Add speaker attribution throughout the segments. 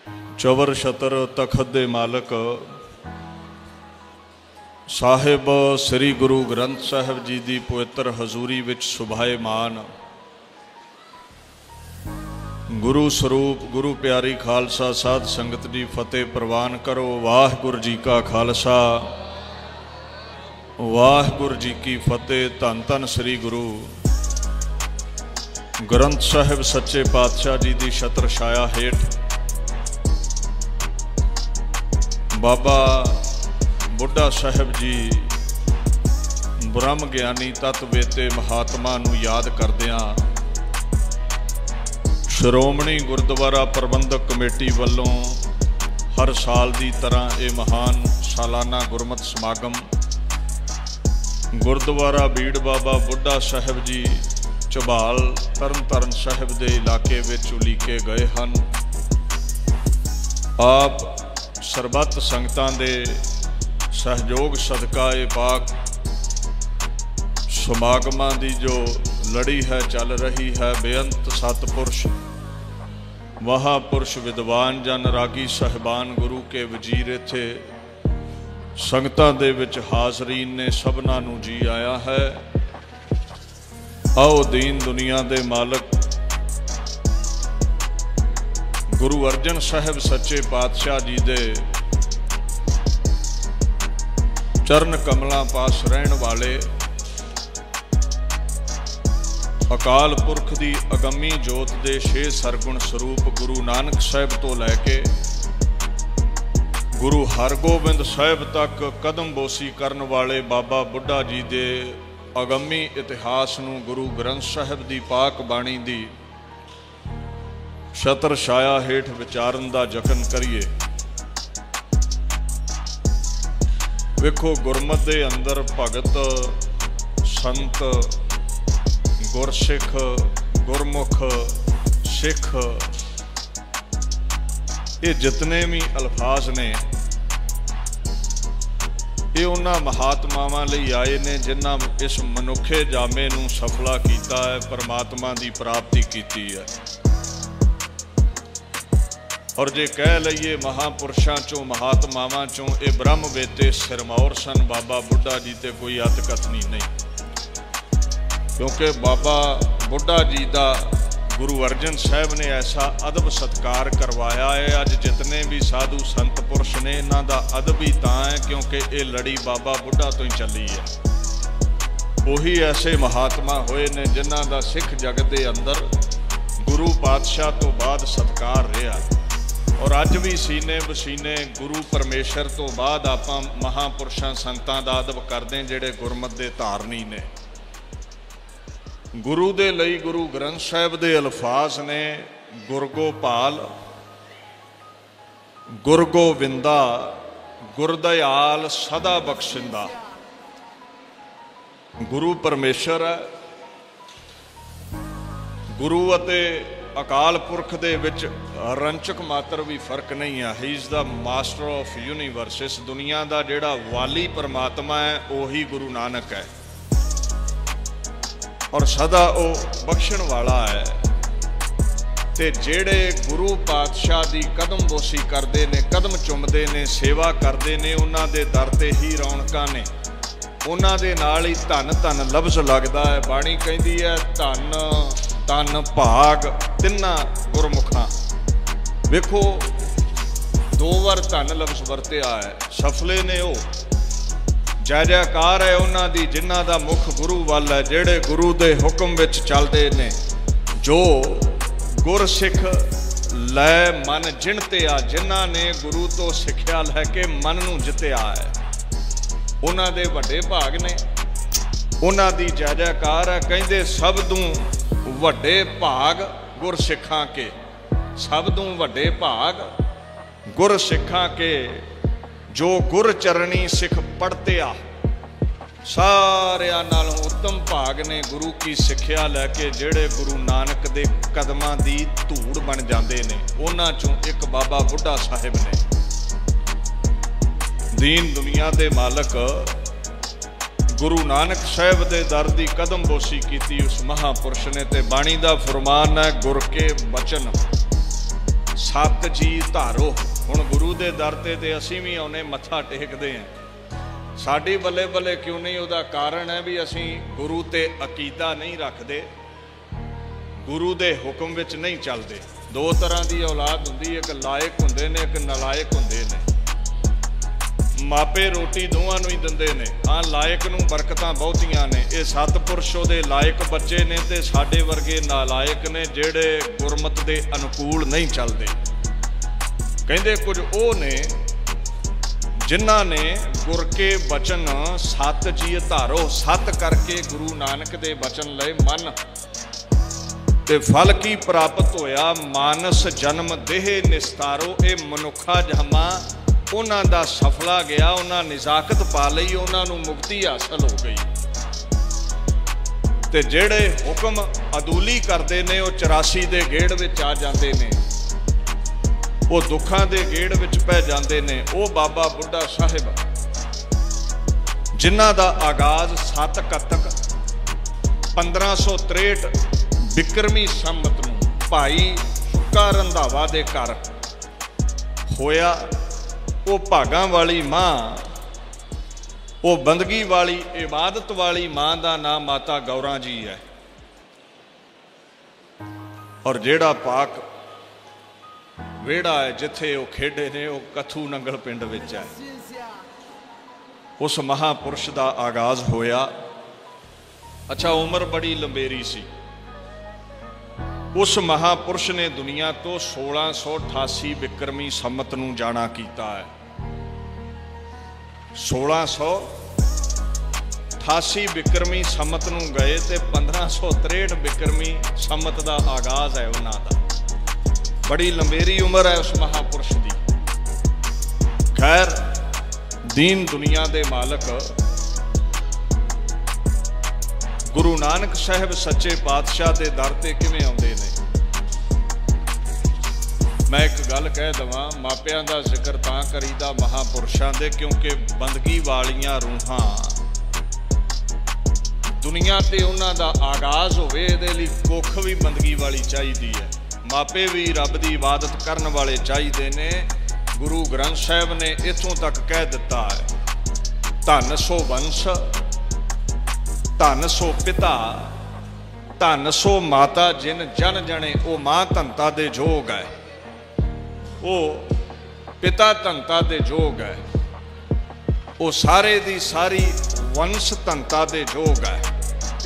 Speaker 1: चवर छतर तखत दे मालक साहिब श्री गुरु ग्रंथ साहिब जी की पवित्र हजूरी विच सुभाएमान गुरु स्वरूप गुरु प्यारी खालसा साध संगत जी फतेह प्रवान करो। वाहिगुरू जी का खालसा वाहिगुरू जी की फतेह। धन धन श्री गुरु ग्रंथ साहिब सच्चे पातशाह जी की छत्र छाया हेठ बाबा बुढ़ा साहिब जी ब्रह्म ज्ञानी तत्वेते महात्मा नूं याद करदिआं श्रोमणी गुरुद्वारा प्रबंधक कमेटी वालों हर साल की तरह ये महान सालाना गुरमत समागम गुरुद्वारा बीड़ बाबा बुढ़ा साहिब जी ਝਬਾਲ तरन तारण साहिब के इलाके विच उलीके गए हैं। आप सरबत संगतां दे सहयोग सदका ये पाक समागमां दी जो लड़ी है चल रही है। बेअंत सतपुरुष महापुरुष विद्वान जन रागी साहिबान गुरु के वजीर इत्थे संगतां दे विच हाज़रीन ने सबना नूं जी आया है। आओ दीन दुनिया दे मालक गुरु अर्जन साहिब सच्चे पातशाह जी दे चरण कमलों पास रहन वाले अकाल पुरख की अगमी जोत के 6 सरगुण स्वरूप गुरु नानक साहिब तो लैके गुरु हरगोबिंद साहिब तक कदम बोसी करन वाले बाबा बुढ़ा जी के अगमी इतिहास नूं गुरु ग्रंथ साहिब की पाक बाणी की छत्र छाया हेठ विचारन का यतन करिए। वेखो गुरमत दे अंदर भगत संत गुरसिख गुरमुख सिख ये जितने भी अल्फाज ने ये उन्हां महात्मावां लई आए ने जिन्हां इस मनुखे जामे नूं सफला कीता है, परमात्मा की प्राप्ति कीती है। और जे कह लईए महापुरुषों चों महात्मावां चों ये ब्रह्म वेते सिरमौर सन बाबा बुढ़ा जी ते कोई अतकथनी नहीं, क्योंकि बाबा बुढ़ा जी का गुरु अर्जन साहिब ने ऐसा अदब सत्कार करवाया है। अज जितने भी साधु संत पुरुष ने इन्हां दा अदब ही तां है क्योंकि ये लड़ी बाबा बुढ़ा तो ही चली है। उही ऐसे महात्मा होए ने जिन्हां दा सिख जगत के अंदर गुरु पातशाह तो बाद सत्कार रहा। और अज भी सीने बसीने गुरु परमेश्वर तो बाद आपां महापुरुषां संतां दा अदब करदे जिहड़े गुरमत दे धारनी ने। गुरु दे लई गुरु ग्रंथ साहिब दे अल्फाज ने गुरगोपाल गुरगोविंदा गुरदयाल सदा बख्शिंदा। गुरु परमेश्वर है। गुरु अते अकाल पुरख दे विच रंचक मात्र भी फर्क नहीं है। He is the master of universe. इस दुनिया का जिहड़ा वाली परमात्मा है वही गुरु नानक है और सदा वो बख्शण वाला है। ते जेड़े गुरु पातशाह की कदम बोसी करते ने, कदम चुमते ने, सेवा करते ने, उन्हां दे दर ते ही रौनकां ने, उन्हां दे नाल ही धन धन लफ्ज़ लगता है। बाणी कहती है धन तन भाग तिन्ना गुरमुखा। वेखो 2 बार धन लफ्ज़ वरत्या है। सफले ने वो जय जयकार है उन्हां दी जिन्हां दा मुख गुरु वाल है, जेड़े गुरु दे हुक्म विच चलदे ने, जो गुरसिख लै मन जिणतिया, जिन्हां ने गुरु तो सिक्ख्या लैके मन नूं जित्तिया है, उन्हां दे वड्डे भाग ने। उन्हां दी जय जयकार है। कहंदे सब तों वड्डे भाग गुरसिखां के, सब तों वड्डे भाग गुरसिखां के, जो गुर चरणी सिख पढ़ते आ। सारियां नालों उत्तम भाग ने गुरु की सिक्ख्या लैके जेड़े गुरु नानक दे कदमां दी धूड़ बन जाते ने। उन्हां चों एक बाबा बुढ़ा साहिब ने। दीन दुनिया दे मालक गुरु नानक साहिब दे दर दी कदम बोसी की उस महापुरुष ने। ते बाणी दा फरमान है गुर के बचन सत जी धारो। हुण गुरु दे दर ते असीं भी आउने मत्था टेकदे हैं, साडी बल्ले बल्ले क्यों नहीं? उहदा कारण है भी असीं गुरु ते अकीदा नहीं रखदे, गुरु दे हुक्म विच नहीं चलदे। दो तरह की औलाद हुंदी, एक लायक हुंदे ने, एक नलायक हुंदे ने। मापे रोटी दोवां नूं ही दिंदे ने। हाँ, लायक नूं बरकतां बहुतियां ने। ये सतपुरुष उहदे लायक बच्चे ने ते साडे वर्गे नालायक ने जिहड़े गुरमत दे अनुकूल नहीं चलदे। कहंदे कुछ वो ने जिन्हां ने गुर के बचन सत जी धारो, सत करके गुरु नानक दे बचन लए मन ते फल की प्राप्त होया मानस जन्म देह निस्तारो। ये मनुखा जमा उन्हां दा सफला गया, उन्हां निजाकत पा लई, उन्हां नूं मुक्ति हासिल हो गई। ते जेड़े हुक्म अदूली करते ने वो 84 दे गेड़ विच आ जाते ने, वो दुखां दे गेड़ विच पै जाते ने। वो बाबा बुढ़ा साहिब जिन्हां दा आगाज 7 कतक 1563 बिक्रमी संमत नूं भाई सुक्का रंधावा दे घर होया। वो भागां वाली मां, वो बंदगी वाली इबादत वाली मां का नाम माता गौरा जी है। और जेड़ा पाक वेड़ा है जिथे वो खेडे ने वो कथू नंगल पिंड विच है। उस महापुरुष का आगाज होया। अच्छा, उम्र बड़ी लंबेरी सी। उस महापुरुष ने दुनिया तो 1688 बिक्रमी संमत नूं जाना कीता है। 1688 बिक्रमी संमत नूं गए ते 1563 बिक्रमी संमत का आगाज है उन्हां दा। बड़ी लंबेरी उम्र है उस महापुरुष की। खैर, दीन दुनिया दे मालक गुरु नानक साहब सच्चे पातशाह के दर ते किवें आउंदे ने? मैं एक गल कह दवां, मापियां दा जिक्र तां करीदा महापुरुषां दे क्योंकि बंदगी वालियां रूहां दुनिया ते उन्हां दा आगाज होवे, इहदे लई कुख भी बंदगी वाली चाहिदी है। मापे भी रब दी इबादत करन वाले चाहिदे ने। गुरु ग्रंथ साहब ने इत्थों तक कह दिता है, धन सो वंश, धन सो पिता, धन सो माता, जिन जन जने। वो मां धनता दे जोग है, वो पिता धनता दे जोग है, वो सारे दी सारी वंश धनता दे जोग है।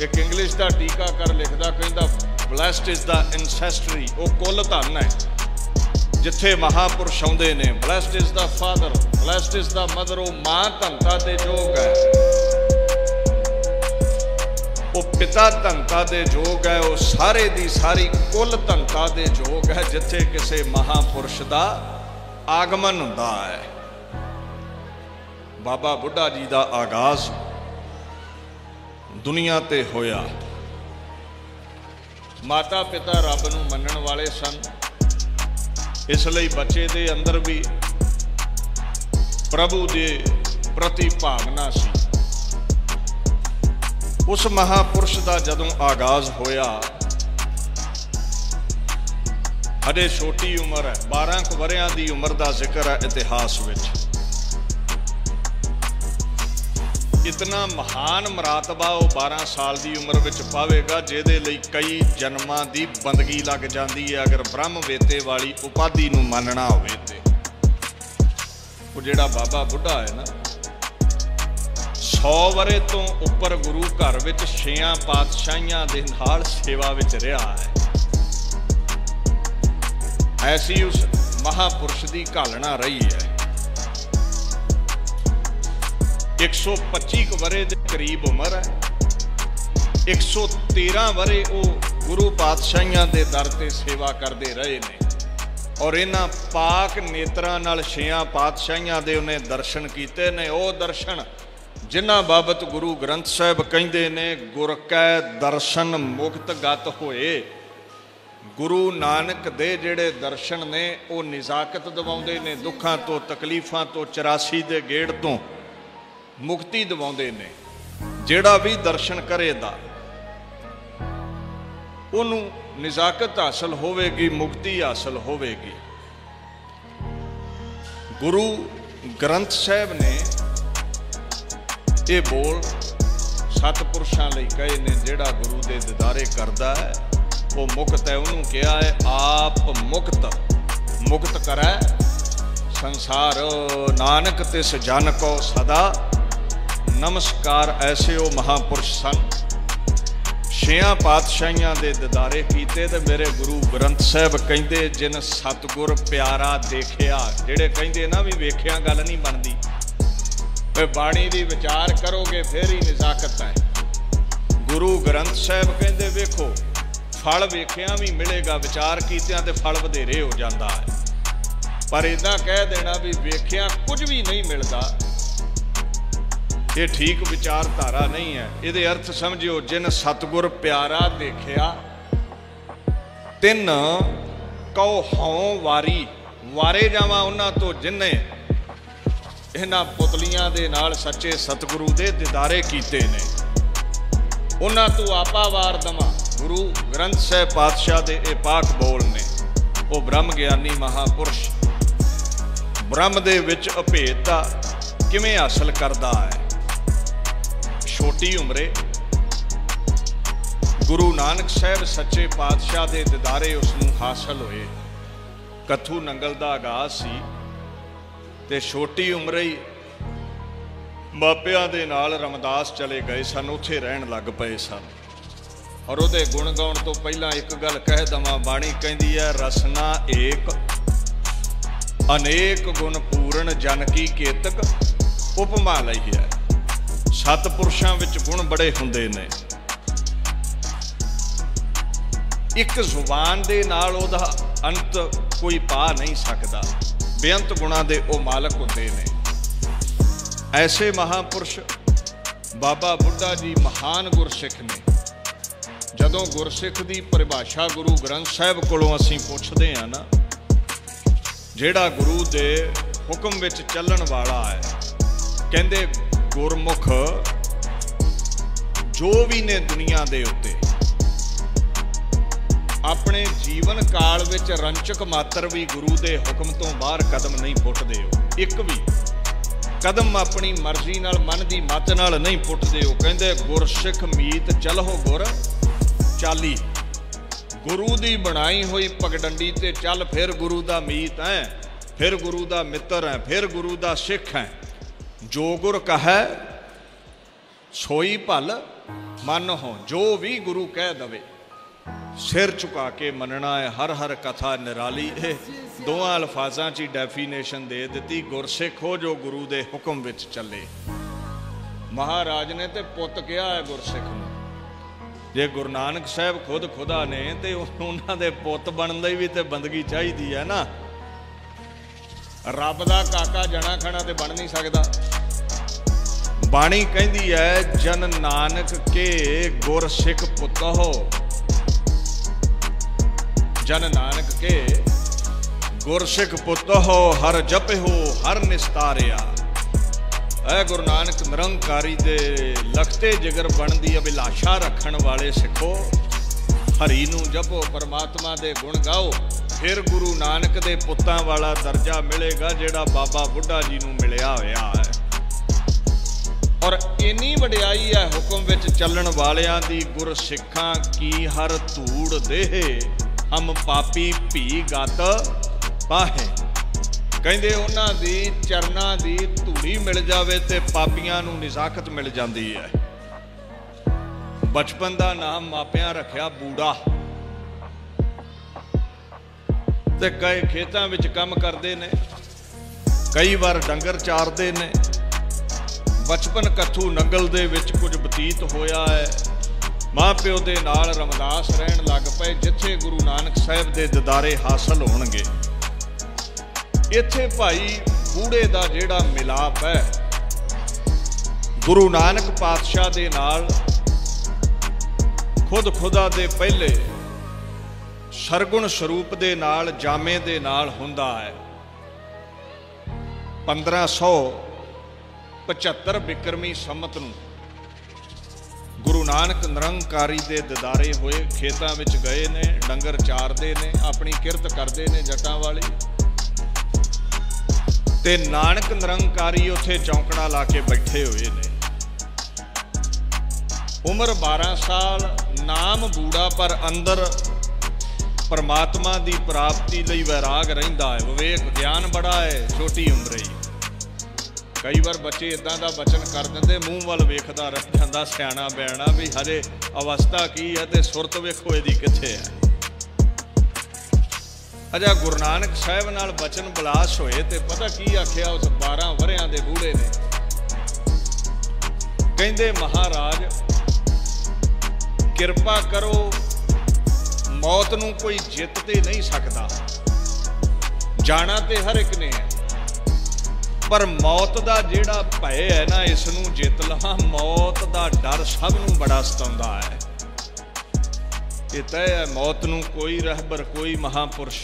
Speaker 1: एक इंग्लिश का टीकाकर लिखदा, कहंदा ब्लैस्ड इज द एंसेस्ट्री। वो कुल धन है जिथे महापुरुष आउंदे ने। Blessed is the father, blessed is the mother. वो मां धनता दे जोग है, वो पिता धनता दे जोग है, वो सारे दी सारी कुल धनता दे जोग है जिथे किसी महापुरुष का आगमन हुंदा है। बाबा बुढ़ा जी का आगाज दुनिया ते होया। माता पिता रब नूं मनण वाले सन, इसलिए बच्चे दे अंदर भी प्रभु दे प्रति भावना सी। उस महापुरुष का जदों आगाज होया, हजे छोटी उम्र है, 12 वरियां की उम्र का जिक्र है इतिहास विच। इतना महान मरातबा वो 12 साल की उम्र विच पावेगा जिहदे लई कई जन्मां की बंदगी लग जाती है अगर ब्रह्म वेते वाली उपाधि नूं मनना होवे ते। वो जिहड़ा बाबा बुढ़ा है ना, 100 वरे तो उपर गुरु घर विच 6 पातशाहियां दे नाल सेवा विच रहा है। ऐसी उस महापुरुष की घालना रही है। 125 वरे के करीब उम्र है। 113 वरे वो गुरु पातशाहियां दे दर ते सेवा करते रहे ने और इन्हां पाक नेत्रां नाल 6 पातशाहियां दे उन्हें दर्शन कीते ने। वो दर्शन जिन्हां बाबत गुरु ग्रंथ साहब कहंदे ने, गुर कै दर्शन मुक्त गत होए। गुरु नानक दे जेड़े दर्शन ने वो निजाकत दवाउंदे ने, दुखां तो तकलीफां तो 84 दे गेड़ तो मुक्ति दवाउंदे ने। जेड़ा भी दर्शन करेगा उन्होंने निजाकत हासिल होवेगी, मुक्ति हासिल होवेगी। गुरु ग्रंथ साहब ने ये बोल सतपुरुषां लई कहे ने, जिहड़ा गुरु दे दिदारे करदा है वो मुक्त है। उन्होंने कहा है आप मुक्त करै संसार, नानक तिस जन को सदा नमस्कार। ऐसे वो महापुरुष सन। 6 पातशाहियां दे दिदारे कीते ते मेरे गुरु ग्रंथ साहब कहंदे जिन सतगुर प्यारा देखिया। जेड़े कहंदे ना भी वेखिया गल नहीं बनदी, बाणी दी विचार करोगे फिर ही नजाकत है। गुरु ग्रंथ साहब कहंदे वेखो फल वेखिया भी मिलेगा, विचार कीतियां ते फल वधेरे हो जाता है। पर इदां कह देना भी वेखिया कुछ भी नहीं मिलता, ये ठीक विचारधारा नहीं है। ये अर्थ समझियो, जिन सतगुर प्यारा देखिया तिन कौ हों वारी, वारे जावां उन्हां तो जिन्ने इन्हां पुतलियां दे नाल सच्चे सतगुरु दे दिदारे कीते ने, उन्हां तो आपा वार दवां। गुरु ग्रंथ साहब पातशाह दे ए पाक बोल ने। वो ब्रह्म ज्ञानी महापुरुष ब्रह्म दे विच अभेदता किवें हासिल करदा है। छोटी उम्रे गुरु नानक साहब सच्चे पातशाह दे दिदारे उसनूं हासिल होए। कथू नंगल दा आगाज सी ते छोटी उम्रे ही मापियां दे नाल रमदास चले गए सन, उत्थे रहन लग पए सन। और उहदे गुण गाउण तो पहला एक गल कह दवां, बाणी कहंदी है रसना एक अनेक गुण पूर्ण जन की केतक उपमा लई है। सतपुरुषां विच गुण बड़े हुंदे ने। एक जुबान दे नाल ओहदा अंत कोई पा नहीं सकदा, बेअंत गुणां दे ओ मालक हुंदे ने। ऐसे महापुरुष बाबा बुढ़ा जी महान गुरसिख ने। जदों गुरसिख दी परिभाषा गुरु ग्रंथ साहब कोलों असीं पुछदे हां ना, जिहड़ा गुरु दे हुक्म विच चलण वाला है, कहंदे गुरमुख जो भी ने दुनिया दे उत्ते अपने जीवन काल विच रंचक मात्र भी गुरु दे हुक्म तो बाहर कदम नहीं पुटदे हो। एक भी कदम अपनी मर्जी नाल मन दी मत नाल नहीं पुटदे हो। कहंदे गुरसिख मीत चलहो गुर चाली, गुरु दी बनाई हुई पगडंडी ते चल फिर गुरु दा मीत है, फिर गुरु दा मित्र है, फिर गुरु दा सिख है। जो गुर कहे सोई भल मन हो, जो भी गुरु कह दवे सिर झुका के मनना है। हर हर कथा निराली। दोवां अल्फाजां च डेफिनेशन दे दी, गुरसिख हो जो गुरु दे हुक्म विच चले। महाराज ने ते पुत कहा है गुरसिख नूं। जे गुरु नानक साहब खुद खुदा ने ते उन्हां दे पुत बनण लई भी ते बंदगी चाहिदी है ना। रब दा काका जना खना ते बन नहीं सकदा। बाणी कहंदी है जन नानक के गुरसिख पुत हो, जन नानक के गुरसिख पुत हो, हर जप हो हर निस्तारिया। ऐ गुरु नानक निरंकारी दे लखते जिगर बन दी अभिलाषा रखण वाले सिखो, हरी नूं जपो परमात्मा दे गुण गाओ, फिर गुरु नानक दे पुत्तां वाला दर्जा मिलेगा जिहड़ा बाबा बुढ़ा जी नूं मिलिया होया है। और इन्नी वडियाई है हुक्म विच चलण वालियां दी, गुर सिखां की हर धूड़ देह हम पापी भी गत पाहे। कहंदे उन्हां दी चरनां दी धूड़ी मिल जावे ते पापियां नूं निजाकत मिल जांदी है। बचपन दा नाम मापियां रखिया बूढ़ा, ते कई खेतां विच काम करदे ने, कई बार डंगर चारदे ने। बचपन कथू नंगल दे विच कुछ बतीत होया है। माँ प्यो दे नाल रमदास रहन लग पे, जिथे गुरु नानक साहब दे दिदारे हासिल होणगे। इत्थे भाई बूढ़े दा जिहड़ा मिलाप है गुरु नानक पातशाह दे नाल खुद खुदा दे पहले सरगुण स्वरूप दे नाल जामे दे नाल हुंदा है। 1575 बिक्रमी संमत नूं गुरु नानक निरंकारी दे दिदारे होए। खेतां विच गए ने, डंगर चारदे ने, अपनी किरत करदे ने जटां वाली। ते नानक निरंकारी उत्थे चौंकड़ा ला के बैठे हुए ने। उम्र 12 साल, नाम बूढ़ा पर अंदर परमात्मा की प्राप्ति लई वैराग रहिंदा है। विवेक ज्ञान बड़ा है छोटी उम्र ही। कई बार बच्चे इदां दा वचन कर देंदे, मूँह वाल वेखदा रह जांदा सियाणा बयाणा भी हजे अवस्था की है ते सुरत वेखो इहदी कित्थे है। अजा गुरु नानक साहिब नाल बचन बलास होए ते पता की आखिया उस 12 वरियां दे बूढ़े ने। कहंदे महाराज किरपा करो, मौत नूं कोई जित ते नहीं सकदा, जाना ते हर एक ने है, पर मौत दा जिहड़ा भय है ना इसनूं जित लवां। मौत दा डर सब नूं बड़ा सताउंदा है। ये तय है मौत नूं कोई रहबर, कोई महापुरुष,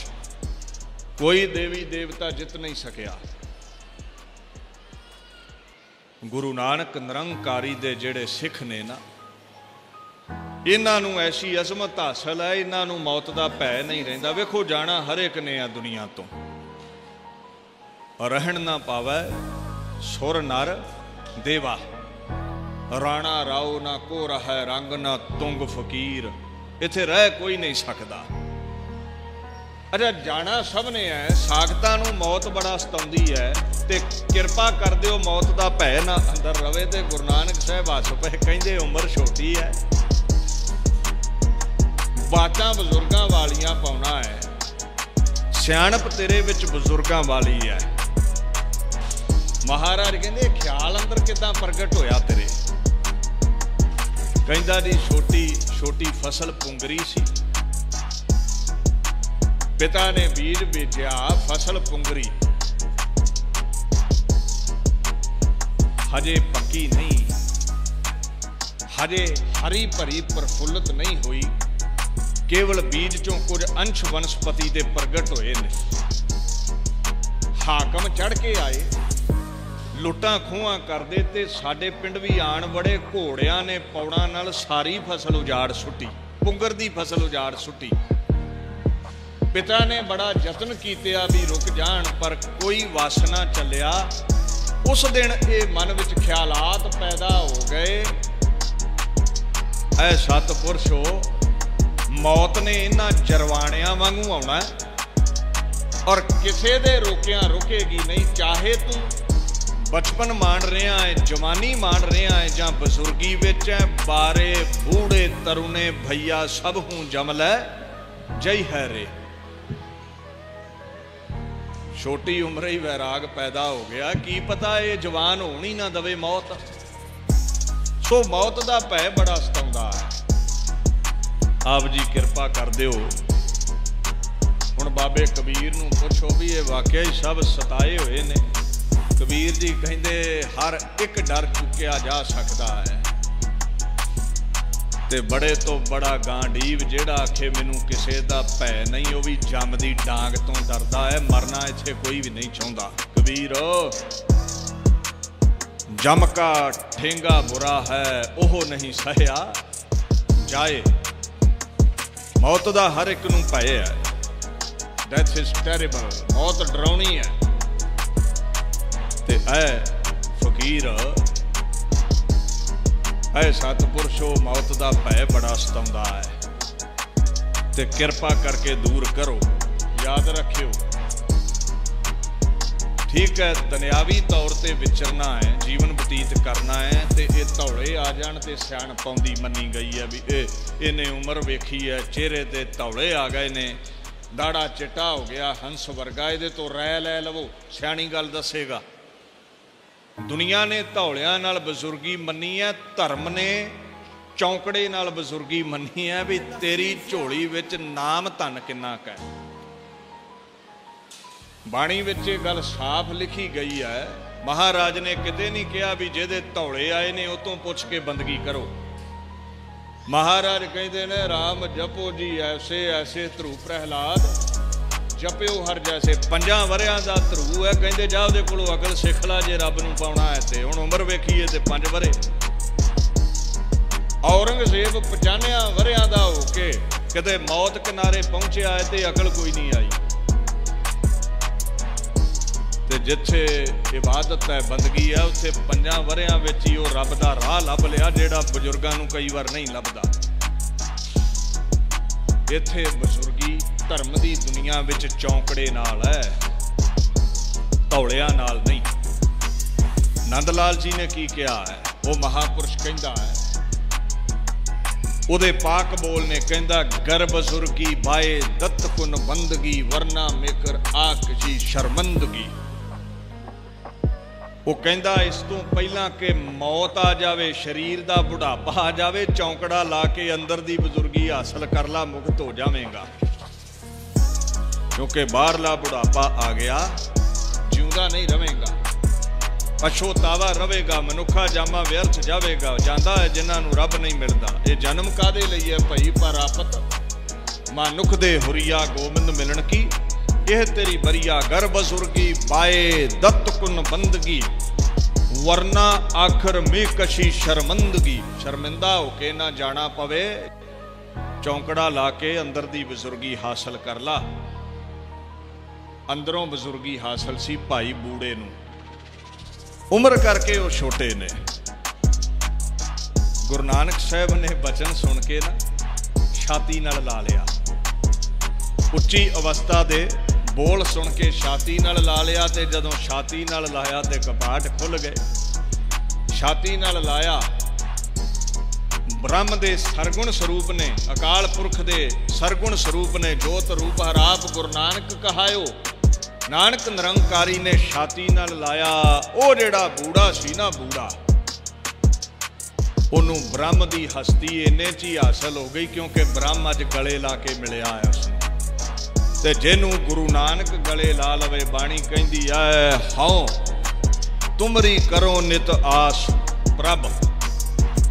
Speaker 1: कोई देवी देवता जित नहीं सकिया। गुरु नानक निरंकारी दे जिहड़े सिख ने ना, इन्हां नूं ऐसी अजमत हासिल है, इन्हां नूं मौत दा भय नहीं रहिंदा। वेखो जाना हर एक ने आ दुनिया तो, रहन ना पावै सुर नर देवा, राणा राओ ना को रहा रंग ना तुंग फकीर, इत्थे रह कोई नहीं सकदा। अच्छा जाना सब ने है, सागतां नूं मौत बड़ा सताउंदी है ते किरपा कर दिओ मौत दा भय ना अंदर रवे। ते गुरु नानक साहिब हस पे कहंदे उम्र छोटी है, बातां बजुर्गां वालियां पाउणा है, सियाणप तेरे विच बजुर्गां वाली है। महाराज कहंदे ख्याल अंदर किदां प्रगट होया तेरे। कहंदा जी छोटी छोटी फसल पुंगरी सी, पिता ने बीज बेचिया, फसल पुंगरी हजे पक्की नहीं, हजे हरी भरी प्रफुल्लित नहीं हुई, केवल बीज चों कुछ अंश वनस्पति दे प्रगट होए ने। हाकम चढ़ के आए, लुट्टां खूहां करदे ते साडे पिंड भी आण बड़े, घोड़ियां ने पौड़ां नाल सारी फसल उजाड़ सुट्टी, पुंगर दी फसल उजाड़ सुट्टी। पिता ने बड़ा यतन कीतिया भी रुक जाण, पर कोई वस ना चलिया। उस दिन ये मन विच ख्यालात पैदा हो गए, ऐ सतपुरशो मौत ने इन्हां जरवाणियां वांगू आउणा और किसे दे रोकियां रुकेगी नहीं। चाहे तू बचपन मान रहा है, जवानी मान रहा है, जां बजुर्गी विच है, बारे बूढ़े तरुणे भैया सब हूं जमल है जय है रे। छोटी उम्र ही वैराग पैदा हो गया, की पता ये जवान होनी ना दवे मौत। सो मौत दा भय बड़ा सताउंदा है। आप जी किरपा कर दिओ, हुण बाबे कबीर नूं पुछो भी ये वाकई सब सताए हुए ने। कबीर जी कहंदे हर एक डर चुकिया जा सकता है, ते बड़े तो बड़ा गांडीव जेड़ा आखे मैनू किसे दा भय नहीं, वो भी जम दी डांग तो डरदा है, मरना इत्थे कोई भी नहीं चाहुंदा। कबीर जम का ठेंगा बुरा है, ओह नहीं सहया जाए। मौत दा हर एक नूं भय है। डेथ इज टेरिबल, मौत डराउणी है। ते ऐ फकीर ऐ सतपुरशो मौत दा भय बड़ा सताउंदा है, ते किरपा करके दूर करो। याद रखियो ठीक है, दुनियावी तौर ते विचरना है, जीवन बतीत करना है, ते ये धौले आ जाण ते सियाण पाउंदी मन्नी गई है भी इन्हें उम्र वेखी है, चेहरे ते धौले आ गए ने, दाड़ा चिट्टा हो गया, हंस वर्गा, इहदे तो राय लै लवो, सियाणी गल दसेगा। दुनिया ने धौलियां नाल बजुर्गी मन्नी है, धर्म ने चौंकड़े नाल बजुर्गी मन्नी है भी तेरी झोली विच नाम धन किन्ना क है। बाणी विच ये गल साफ लिखी गई है, महाराज ने किते नहीं कहा भी जिहदे धौले आए ने उतों पुछ के बंदगी करो। महाराज कहते ने राम जपो जी ऐसे ऐसे ध्रुव प्रहलाद जपिओ हर जैसे। 5 वरियां दा ध्रुव है, कहते जा उहदे कोलों अकल सिख ला जे रब नूं पाउणा है। ते हुण उम्र वेखीए ते 5 वरे। औरंगजेब 95 वरियां दा हो के किते मौत किनारे पहुंचिया है ते अकल कोई नहीं आई। ते जिथे इबादत है बंदगी है उत्थे 5 वरियां विच ही वो रब दा राह लभ लिया जिहड़ा बजुर्गां नूं कई वार नहीं लभदा। इत्थे बजुर्गी धर्म दी दुनिया विच चौंकड़े नाल है, धौलिया नाल नहीं। नंद लाल जी ने की कहा है, वो महापुरुष कहता है, उहदे पाक बोल ने कहता, गर बजुर्गी बाए दत्त कुन बंदगी वरना मेकर आक जी शर्मंदगी। वो कहता इस तो पहला कि मौत आ जाए, शरीर का बुढ़ापा आ जाए, चौंकड़ा ला के अंदर दी बुजुर्गी हासिल कर ला, मुक्त हो जाएगा। क्योंकि बाहरला बुढ़ापा आ गया, जिंदा नहीं रहेगा, पछोतावा रहेगा, मनुखा जामा व्यर्थ जाएगा। जाता है जिन्होंने रब नहीं मिलता। ये जन्म कादे लई है भई परापत मानुख दे हुरिया गोबिंद मिलन की, यह तेरी बरिया गर बजुर्गी बाए दत्त कुन बंदगी वरना आखिर में कशी शर्मंदगी। शर्मिंदा होके ना जाना पवे, चौंकड़ा ला के अंदर दी बुजुर्गी हासिल कर ला। अंदरों बुजुर्गी हासिल सी भाई बूढ़े नूं, उम्र करके वो छोटे ने। गुरु नानक साहब ने बचन सुन के ना छाती नाल ला लिया, उच्ची अवस्था दे बोल सुन के छाती नाल ला लिया। ते जदों छाती नाल लाया ते कपाट खुल गए। छाती नाल लाया, ब्रह्म दे सरगुण स्वरूप ने, अकाल पुरख दे सरगुण स्वरूप ने, जोत रूप हराप गुरु नानक कहायो। नानक निरंकारी ने छाती नाल लाया। वो जेड़ा बूढ़ा सी ना, बूढ़ा ओनू ब्रह्म दी हस्ती इन्ने च ही हासिल हो गई, क्योंकि ब्रह्म अज गले ला के मिलिया है उसने। ते जिन्नू गुरु नानक गले ला लवे, बाणी कहंदी है, हाँ तुमरी करो नित आस प्रभ,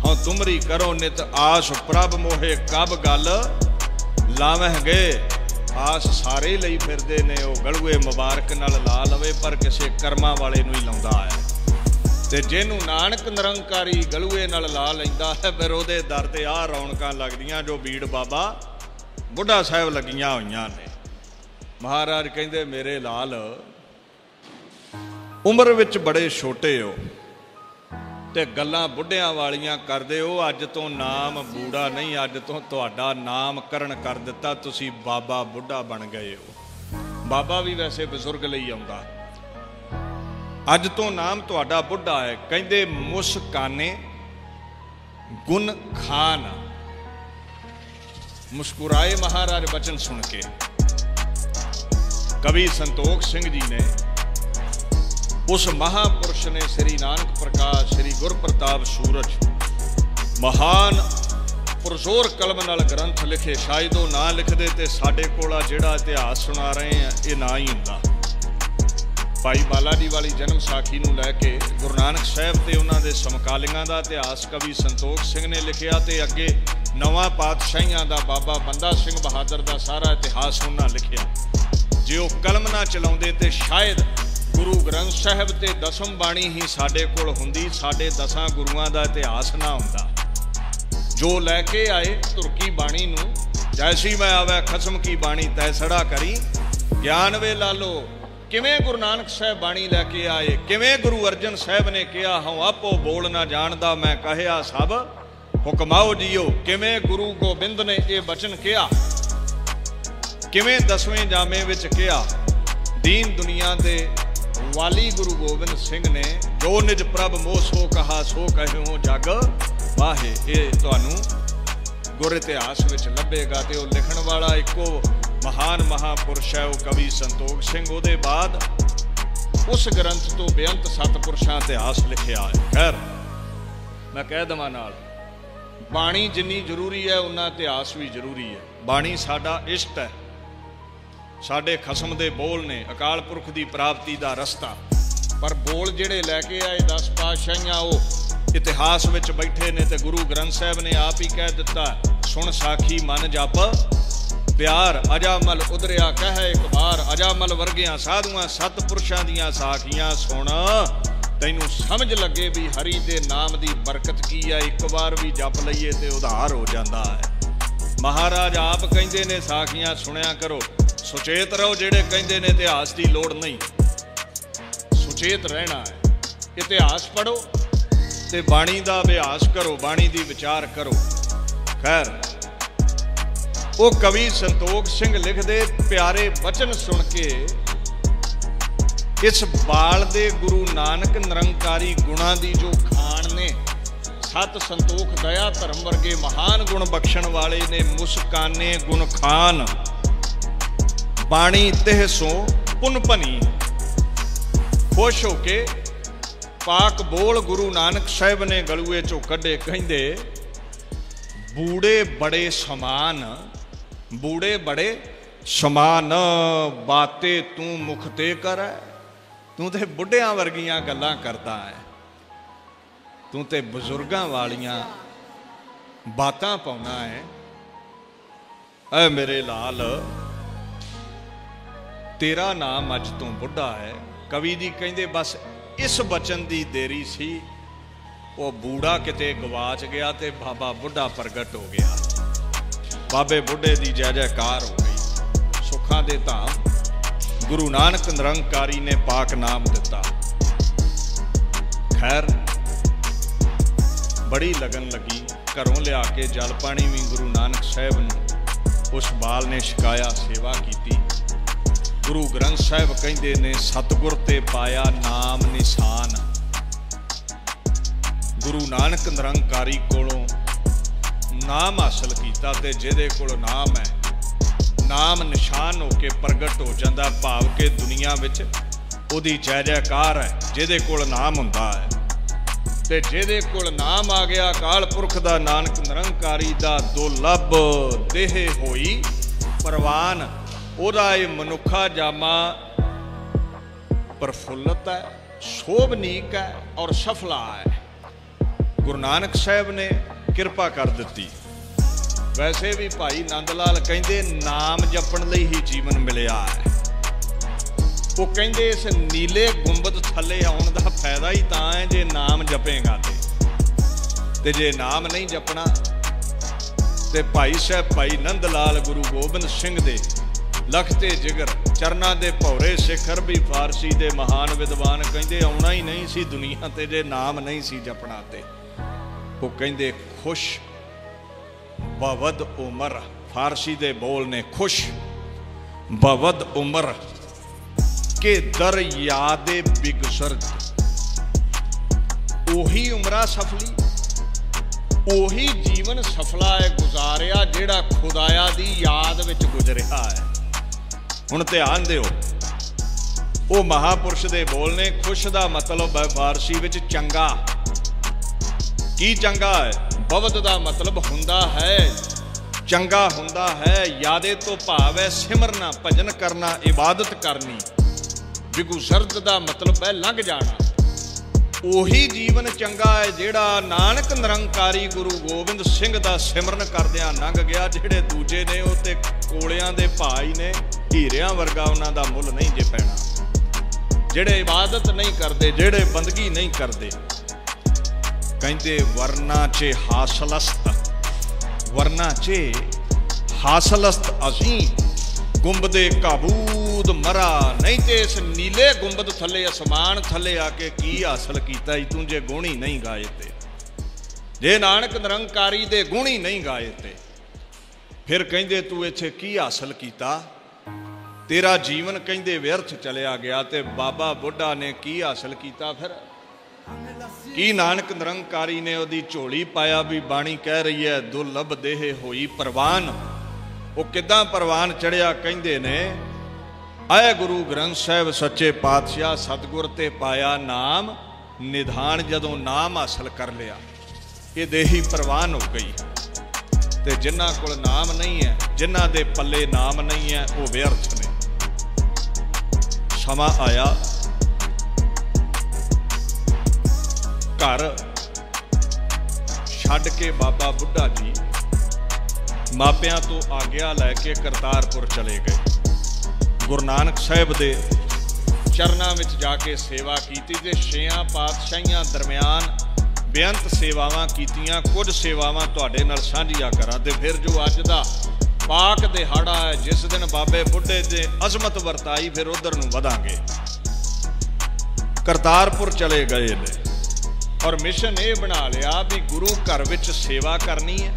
Speaker 1: हाँ तुमरी करो नित आस प्रभ, मोहे कब गल लावह गए। आस सारे लई फिरदे ने, वो गलूए मुबारक नाल ला लवे, पर किसी कर्मा वाले नूं ही लाउंदा है। ते जिन्नू नानक निरंकारी गलूए नाल ला लैंदा है, फिर उहदे दर ते आ रौनकां लगदियां जो बीड़ बाबा बुढ़ा साहब लगियां होईयां ने। महाराज कहंदे, मेरे लाल उम्र विच बड़े छोटे हो ते गल्लां बुढ़ियां वालियां करदे हो। अज तो नाम बूढ़ा नहीं, अज तो तुहाडा नामकरण कर दिता, तुसी बाबा बुढ़ा बन गए हो। बाबा भी वैसे बजुर्ग लई आउंदा, अज तो नाम तुहाडा बुढ़ा है। कहंदे मुस्काने गुन खान, मुस्कुराए महाराज बचन सुन के। कवि संतोख सिंह जी ने, उस महापुरुष ने, श्री नानक प्रकाश श्री गुरप्रताप सूरज, महान पुरजोर कलम नाल ग्रंथ लिखे। शायद वो ना लिखते तो साडे कोला जिहड़ा इतिहास सुना रहे हैं ये ना ही हुंदा। भाई बाला जी वाली जन्म साखी नूं लैके गुरु नानक साहब ते उन्हां दे समकालीआं दा इतिहास कवि संतोख सिंह ने लिखिया, ते अगे नवां पातशाहियां दा बाबा बंदा सिंह बहादुर दा सारा इतिहास उन्हां लिखिया। जे वो कलम ना चलाउंदे ते शायद गुरु ग्रंथ साहब ते दसम बाणी ही साडे कोल हुंदी, साडे 10 गुरुआं दा इतिहास ना हुंदा। जो लैके आए तुरकी बाणी नूं, जैसी मैं आवे खसम की बाणी तैसड़ा करी, ज्ञान वे लालो किवें गुरु नानक साहब बाणी लैके आए, किवें गुरु अर्जन साहब ने कहा, हूँ आपो बोल ना जानदा मैं कहया सब हुक्माओ जियो। किवें गुरु गोबिंद ने यह बचन कहा, किवें 10वें जामे विच कहा। दीन दुनिया दे वाली गुरु गोबिंद सिंह ने, जो निज प्रभ मोह सो कहा सो कहो जग वाहे। ये तुहानू गुर इतिहास विच लभेगा। ते वो लिखण वाला इको महान महापुरुष है, वो कवि संतोख सिंह। उहदे बाद उस ग्रंथ तो बेअंत सतपुरुषां इतिहास लिखिया है। खैर मैं कह दवां नाल, बाणी जिन्नी जरूरी है उन्ना इतिहास भी जरूरी है। बाणी साडा इष्ट है, साडे खसम दे बोल ने, अकाल पुरख की प्राप्ति का रस्ता। पर बोल जिहड़े लैके आए 10 पातशाहियां, वो इतिहास विच बैठे ने। ते गुरु ग्रंथ साहब ने आप ही कह दिता, सुन साखी मन जप प्यार, अजामल उदरिया कह एक बार। अजामल वर्गियां साधुआं सतपुरुषां दियां साखियां सुन, तैनू समझ लगे भी हरि दे नाम की बरकत की है। एक बार भी जप लईए तो उधार हो जाता है। महाराज आप कहते ने साखियां सुनिया करो, सुचेत रहो। जेड़े कहते ने इतिहास की लोड़ नहीं, सुचेत रहना है। इतिहास पढ़ो ते बाणी का अभ्यास करो, बाणी की विचार करो। खैर वो कवि संतोख सिंह लिखदे प्यारे वचन सुन के इस बाल दे गुरु नानक निरंकारी गुणा की जो खान ने, सत संतोख दया धर्म वर्गे महान गुण बख्शण वाले ने, मुस्काने गुण खान बाणी तिह सो पुन भनी। खुश होके पाक बोल गुरु नानक साहब ने गलूए चो कढ़े, कहिंदे बूढ़े बड़े समान, बूढ़े बड़े समान बाते तू मुख ते कर, तू ते बुढ़ियां वर्गियां गल्लां करदा है, तू ते बजुर्गां वालियां बातां पाउना है। ऐ मेरे लाल तेरा नाम अज तू बुढ़ा है। कवि जी कहिंदे बस इस बचन दी देरी सी, वो बूढ़ा किते गवाच गया ते बाबा बुढ़ा प्रगट हो गया। बाबे बुढ़े दी जय जयकार हो गई। सुखां दे धाम गुरु नानक निरंकारी ने पाक नाम दिता। खैर बड़ी लगन लगी, घरों लिया के जल पानी भी गुरु नानक साहब नूं उस बाल ने छकाया, सेवा की। गुरु ग्रंथ साहब कहिंदे ने सतगुर ते पाया नाम निशान। गुरु नानक निरंकारी कोलों नाम हासिल किया ते जिहदे कोल नाम है, नाम निशान होके प्रगट हो जाता। भाव के दुनिया विच उहदी जय जयकार है जिहदे कोल नाम हुंदा है। ते जिहदे कोल नाम आ गया अकाल पुरख दा नानक निरंकारी दा दुर्लभ देह होई परवान। ओहदा ये मनुखा जामा प्रफुल्लत है, शोभनीक है और सफला है। गुरु नानक साहब ने किरपा कर दी। वैसे भी भाई नंद लाल कहते नाम जपण लई ही जीवन मिलिया है। वो कहते इस नीले गुंबद थले आउण दा फायदा ही तां है जे नाम जपेगा ते जे नाम नहीं जपना ते भाई साहब भाई नंद लाल गुरु गोबिंद सिंह दे लखते जिगर चरना दे भौरे सिखर भी फारसी दे महान विद्वान कहते आउणा ही नहीं सी दुनिया ते जे नाम नहीं सी जपना ते। वो कहते खुश बवद उमर, फारसी दे बोल ने खुश बवद उमर के दर यादे बिगसर। ओही उमरा सफली, ओही जीवन सफला है गुजारिया जेड़ा खुदाया दी याद विच गुजरिया है। हुण ध्यान दिओ, वो महापुरुष दे बोल ने। खुश दा मतलब है फारसी विच चंगा। की चंगा है? बवद दा मतलब हुंदा है, चंगा हुंदा है। यादे तो भाव है सिमरना, भजन करना, इबादत करनी। बिगुसरत दा मतलब है लंघ जाना। ओही जीवन चंगा है जेड़ा नानक निरंकारी गुरु गोबिंद सिंह दा सिमरन करदियां लंघ गया। जेड़े दूजे ने वो ते कोलियां दे भाई ने, हीरियां वर्गा उन्हां दा मुल नहीं जे पैना। जेड़े इबादत नहीं करते, जेड़े बंदगी नहीं करते, कहते वरना चे हासलस्त, वरना चे हासलस्त असी गुंबदे काबूद मरा। नहीं ते इस नीले गुंबद थले आसमान थले आके की हासिल किया तू जे गुण ही नहीं गाए ते, जे नानक निरंकारी दे गुण ही नहीं गाए ते, फिर कहते तू इत्थे की हासिल किया? तेरा जीवन कहते व्यर्थ चलिया गया। ते बाबा बुढ़ा ने की हासिल किया? फिर की नानक निरंकारी ने ओदी झोली पाया भी बाणी कह रही है दुर्लभ देह होई परवान। वो किदां परवान चढ़िया? कहंदे ने आए गुरु ग्रंथ साहब सच्चे पातशाह सतगुर ते पाया नाम निधान। जदों नाम हासिल कर लिया ये देही परवान हो गई। ते जिन्हां कोल नाम नहीं है, जिन्हां दे पल्ले नाम नहीं है, वो व्यर्थ ने। समा आया घर छड्ड के बाबा बुढ़ा जी मापियां तो आग्या लैके करतारपुर चले गए। गुरु नानक साहब दे चरनां विच जाके सेवा कीती ते छेयां पातशाहियां दरम्यान बेअंत सेवावां कीतियां। कुछ सेवावां तुहाडे नाल साझीआं करां ते फिर जो अज दा पाक दिहाड़ा है जिस दिन बाबे बुढ़े ते अजमत वरताई फिर उधर नूं वधांगे। करतारपुर चले गए ने और मिशन ये बना लिया भी गुरु घर विच सेवा करनी है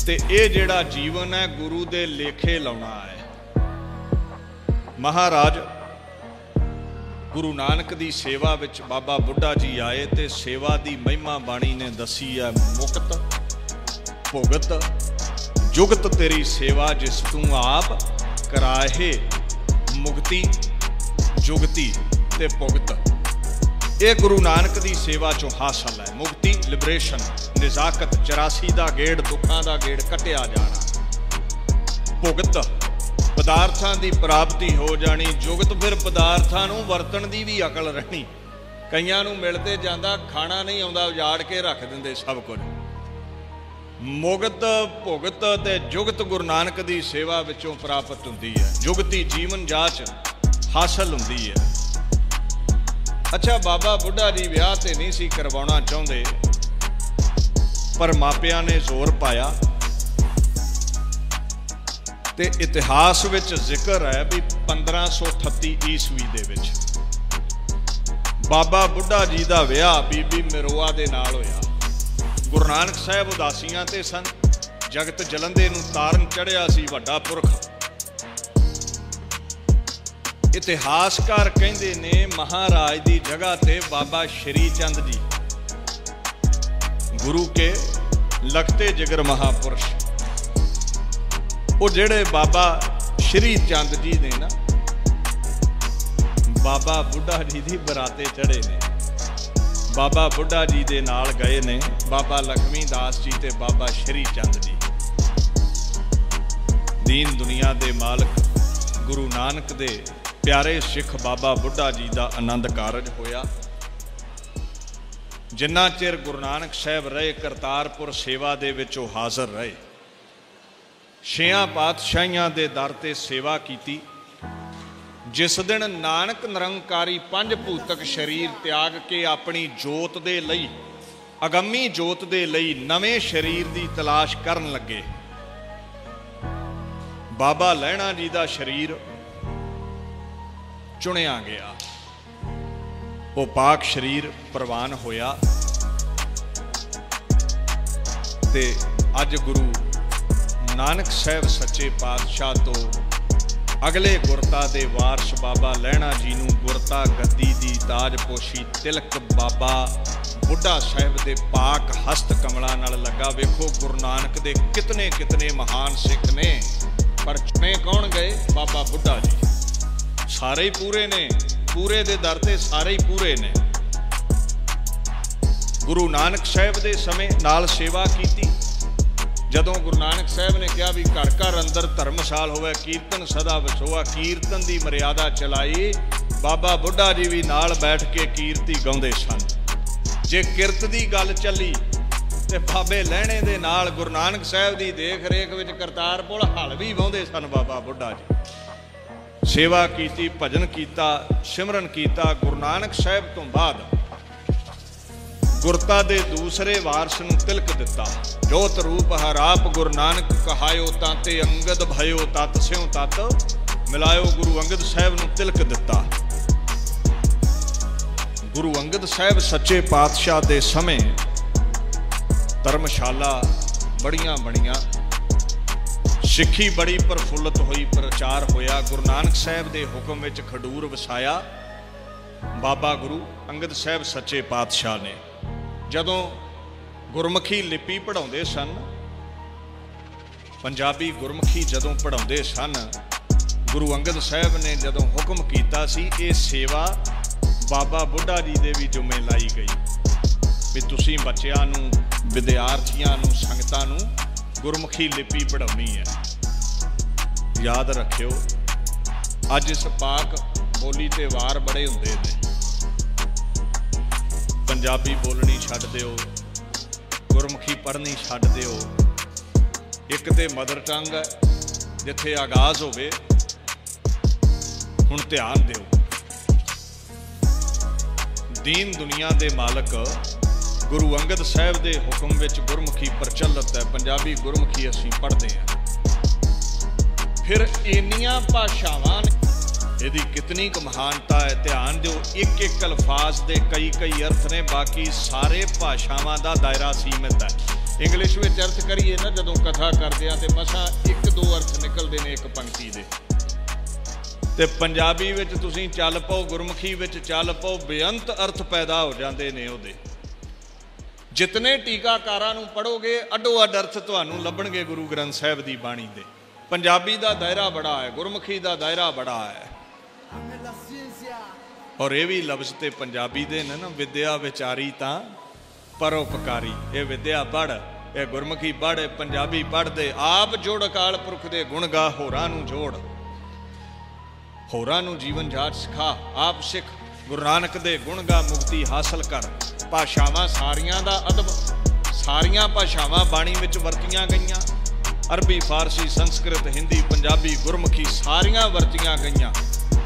Speaker 1: ते ये जिहड़ा जीवन है गुरु दे लेखे लाउणा है। महाराज गुरु नानक दी सेवा विच बाबा बुढ़ा जी आए ते सेवा दी महिमा बाणी ने दसी है। मुक्त भुगत जुगत तेरी सेवा जिस तू आप कराहे, मुक्ति जुगती ते भुगत ये गुरु नानक दी सेवा चों हासिल है। मुक्ति लिबरेशन, निजाकत 84 दा गेड़, दुखां दा गेड़ कटिया जाना। भुगत पदार्थां दी प्राप्ति हो जानी। जुगत फिर पदार्थां नूं वरतण दी भी अकल रहनी। कईयां नूं मिलते जांदा खाना नहीं आउंदा, उजाड़ के रख दिंदे सब कुछ। मुगत भुगत ते जुगत गुरु नानक दी सेवा विचों प्राप्त हुंदी है। जुगती जीवन जाच हासिल हुंदी है। अच्छा, बाबा बुढ़ा जी विआह ते नहीं सी करवाउणा चाहुंदे, पर मापियां ने जोर पाया ते इतिहास विच जिक्र है भी 1538 ईस्वी दे विच बाबा बुढ़ा जी दा विआह बीबी मिरोआ दे नाल होया। गुरु नानक साहब उदासियां ते सन, जगत जलंदे नूं तारन चढ़िया सी वड्डा पुरख। इतिहासकार कहंदे ने महाराज दी जगह ते बाबा श्री चंद जी गुरु के लगते जिगर महापुरुष, वो जेड़े बाबा श्री चंद जी ने ना बाबा बुढ़ा जी दी बराते चढ़े ने। बाबा बुढ़ा जी दे नाल गए ने बाबा लक्ष्मी दास जी ते बाबा श्री चंद जी। दीन दुनिया दे मालक गुरु नानक दे प्यारे सिख बाबा बुढ़ा जी दा आनंद कारज होया। जिन्ना चिर गुरु नानक साहब रहे करतारपुर सेवा दे विचों हाज़र रहे। 6 पातशाहियां दे दर ते सेवा कीती। जिस दिन नानक निरंकारी 5 भूतक शरीर त्याग के अपनी जोत दे लई, अगम्मी जोत दे लई नवें शरीर दी तलाश करन लगे, बाबा लहणा जी दा शरीर चुनिया गया। वो पाक शरीर प्रवान होया ते अज गुरु नानक साहब सच्चे पातशाह तो अगले गुरता दे वारस बाबा लहणा जी नूं गुरता गद्दी दी ताजपोशी तिलक बाबा बुढ़ा साहब दे पाक हस्त कमलों नाल लगा। वेखो गुरु नानक दे कितने कितने महान सिख ने, पर चुने कौन गए? बाबा बुढ़ा जी। सारे ही पूरे ने, पूरे दे दर ते सारे ही पूरे ने। गुरु नानक साहब दे समय नाल सेवा कीती। जदों गुरु नानक साहब ने कहा भी घर घर अंदर धर्मशाल होवे, कीर्तन सदा वसोआ, कीर्तन दी मर्यादा चलाई, बाबा बुढ़ा जी भी नाल बैठ के कीर्ति गाउंदे सन। जे किरत दी गल चली ते बाबे लहणे दे नाल गुरु नानक साहब दी देख रेख विच करतारपुर हल भी वाउंदे सन। बाबा बुढ़ा जी सेवा कीती, भजन कीता, सिमरन कीता। गुरु नानक साहब तो बाद गुरता दे दूसरे वारस नूं तिलक दिता। जोत रूप हर आप गुरु नानक कहायो, ताते अंगद भयो तत स्यों तत मिलायो। गुरु अंगद साहब नूं तिलक दिता। गुरु अंगद साहब सच्चे पातशाह दे समय धर्मशाला बड़ियां बणियां, सिੱਖੀ बड़ी प्रफुल्लत हुई, प्रचार होया। गुरु नानक साहब दे हुक्म विच खडूर वसाया बाबा गुरु अंगद साहब सच्चे पातशाह ने। जदों गुरमुखी लिपि पढ़ाउंदे सन, पंजाबी गुरमुखी जदों पढ़ाउंदे सन, गुरु अंगद साहब ने जदों हुक्म कीता सी, ये सेवा बाबा बुढ़ा जी दे भी जुम्मे लाई गई भी तुसीं बच्चिआं नूं, विद्यार्थियों नूं, संगतां नूं गुरमुखी लिपि पढ़ाउणी है। याद रखियो, अज इस पाक बोली ते वार बड़े हुंदे ने। पंजाबी बोलनी छड्ड दिओ, गुरमुखी पढ़नी छड्ड दिओ। एक ते मदर टंग है जिथे आगाज होवे, हुण ध्यान दिओ। दीन दुनिया दे मालक गुरु अंगद साहब दे हुक्म विच गुरमुखी प्रचलित है। पंजाबी गुरमुखी असीं पढ़दे हैं। फिर इन्नियां भाषावां ਇਹਦੀ कितनी क महानता है। ध्यान दिओ, एक एक अल्फाज के कई कई अर्थ ने, बाकी सारे भाषावां का दायरा सीमित है। इंग्लिश में अर्थ करिए ना जदों कथा करते हैं तो मसा एक दो अर्थ निकलते हैं एक पंक्ति के, ते पंजाबी विच तुसीं चल पाओ, गुरमुखी विच चल पाओ, बेअंत अर्थ पैदा हो जाते ने उहदे। जितने टीकाकारां नूं पढ़ोगे अड्डो अड्ड अर्थ तुहानूं लभणगे गुरु ग्रंथ साहिब की बाणी दे। पंजाबी का दायरा बड़ा है, गुरमुखी का दायरा बड़ा है। और ये भी लफ्ज तो पंजाबी दे ने ना, विद्या विचारी तां परोपकारी। ये विद्या पढ़, ये गुरमुखी पढ़, पंजाबी पढ़ दे। आप जोड़ अकाल पुरख दे गुण गा, होरां नूं जोड़, होरां नूं जीवन जाच सिखा। आप सिख गुरु नानक दे गुण गा, मुक्ति हासिल कर। भाषावां सारियां दा अदब, सारियां भाषावां बाणी विच वरतियां गईयां। अरबी, फारसी, संस्कृत, हिंदी, पंजाबी, गुरमुखी सारियां वरतियां गईयां,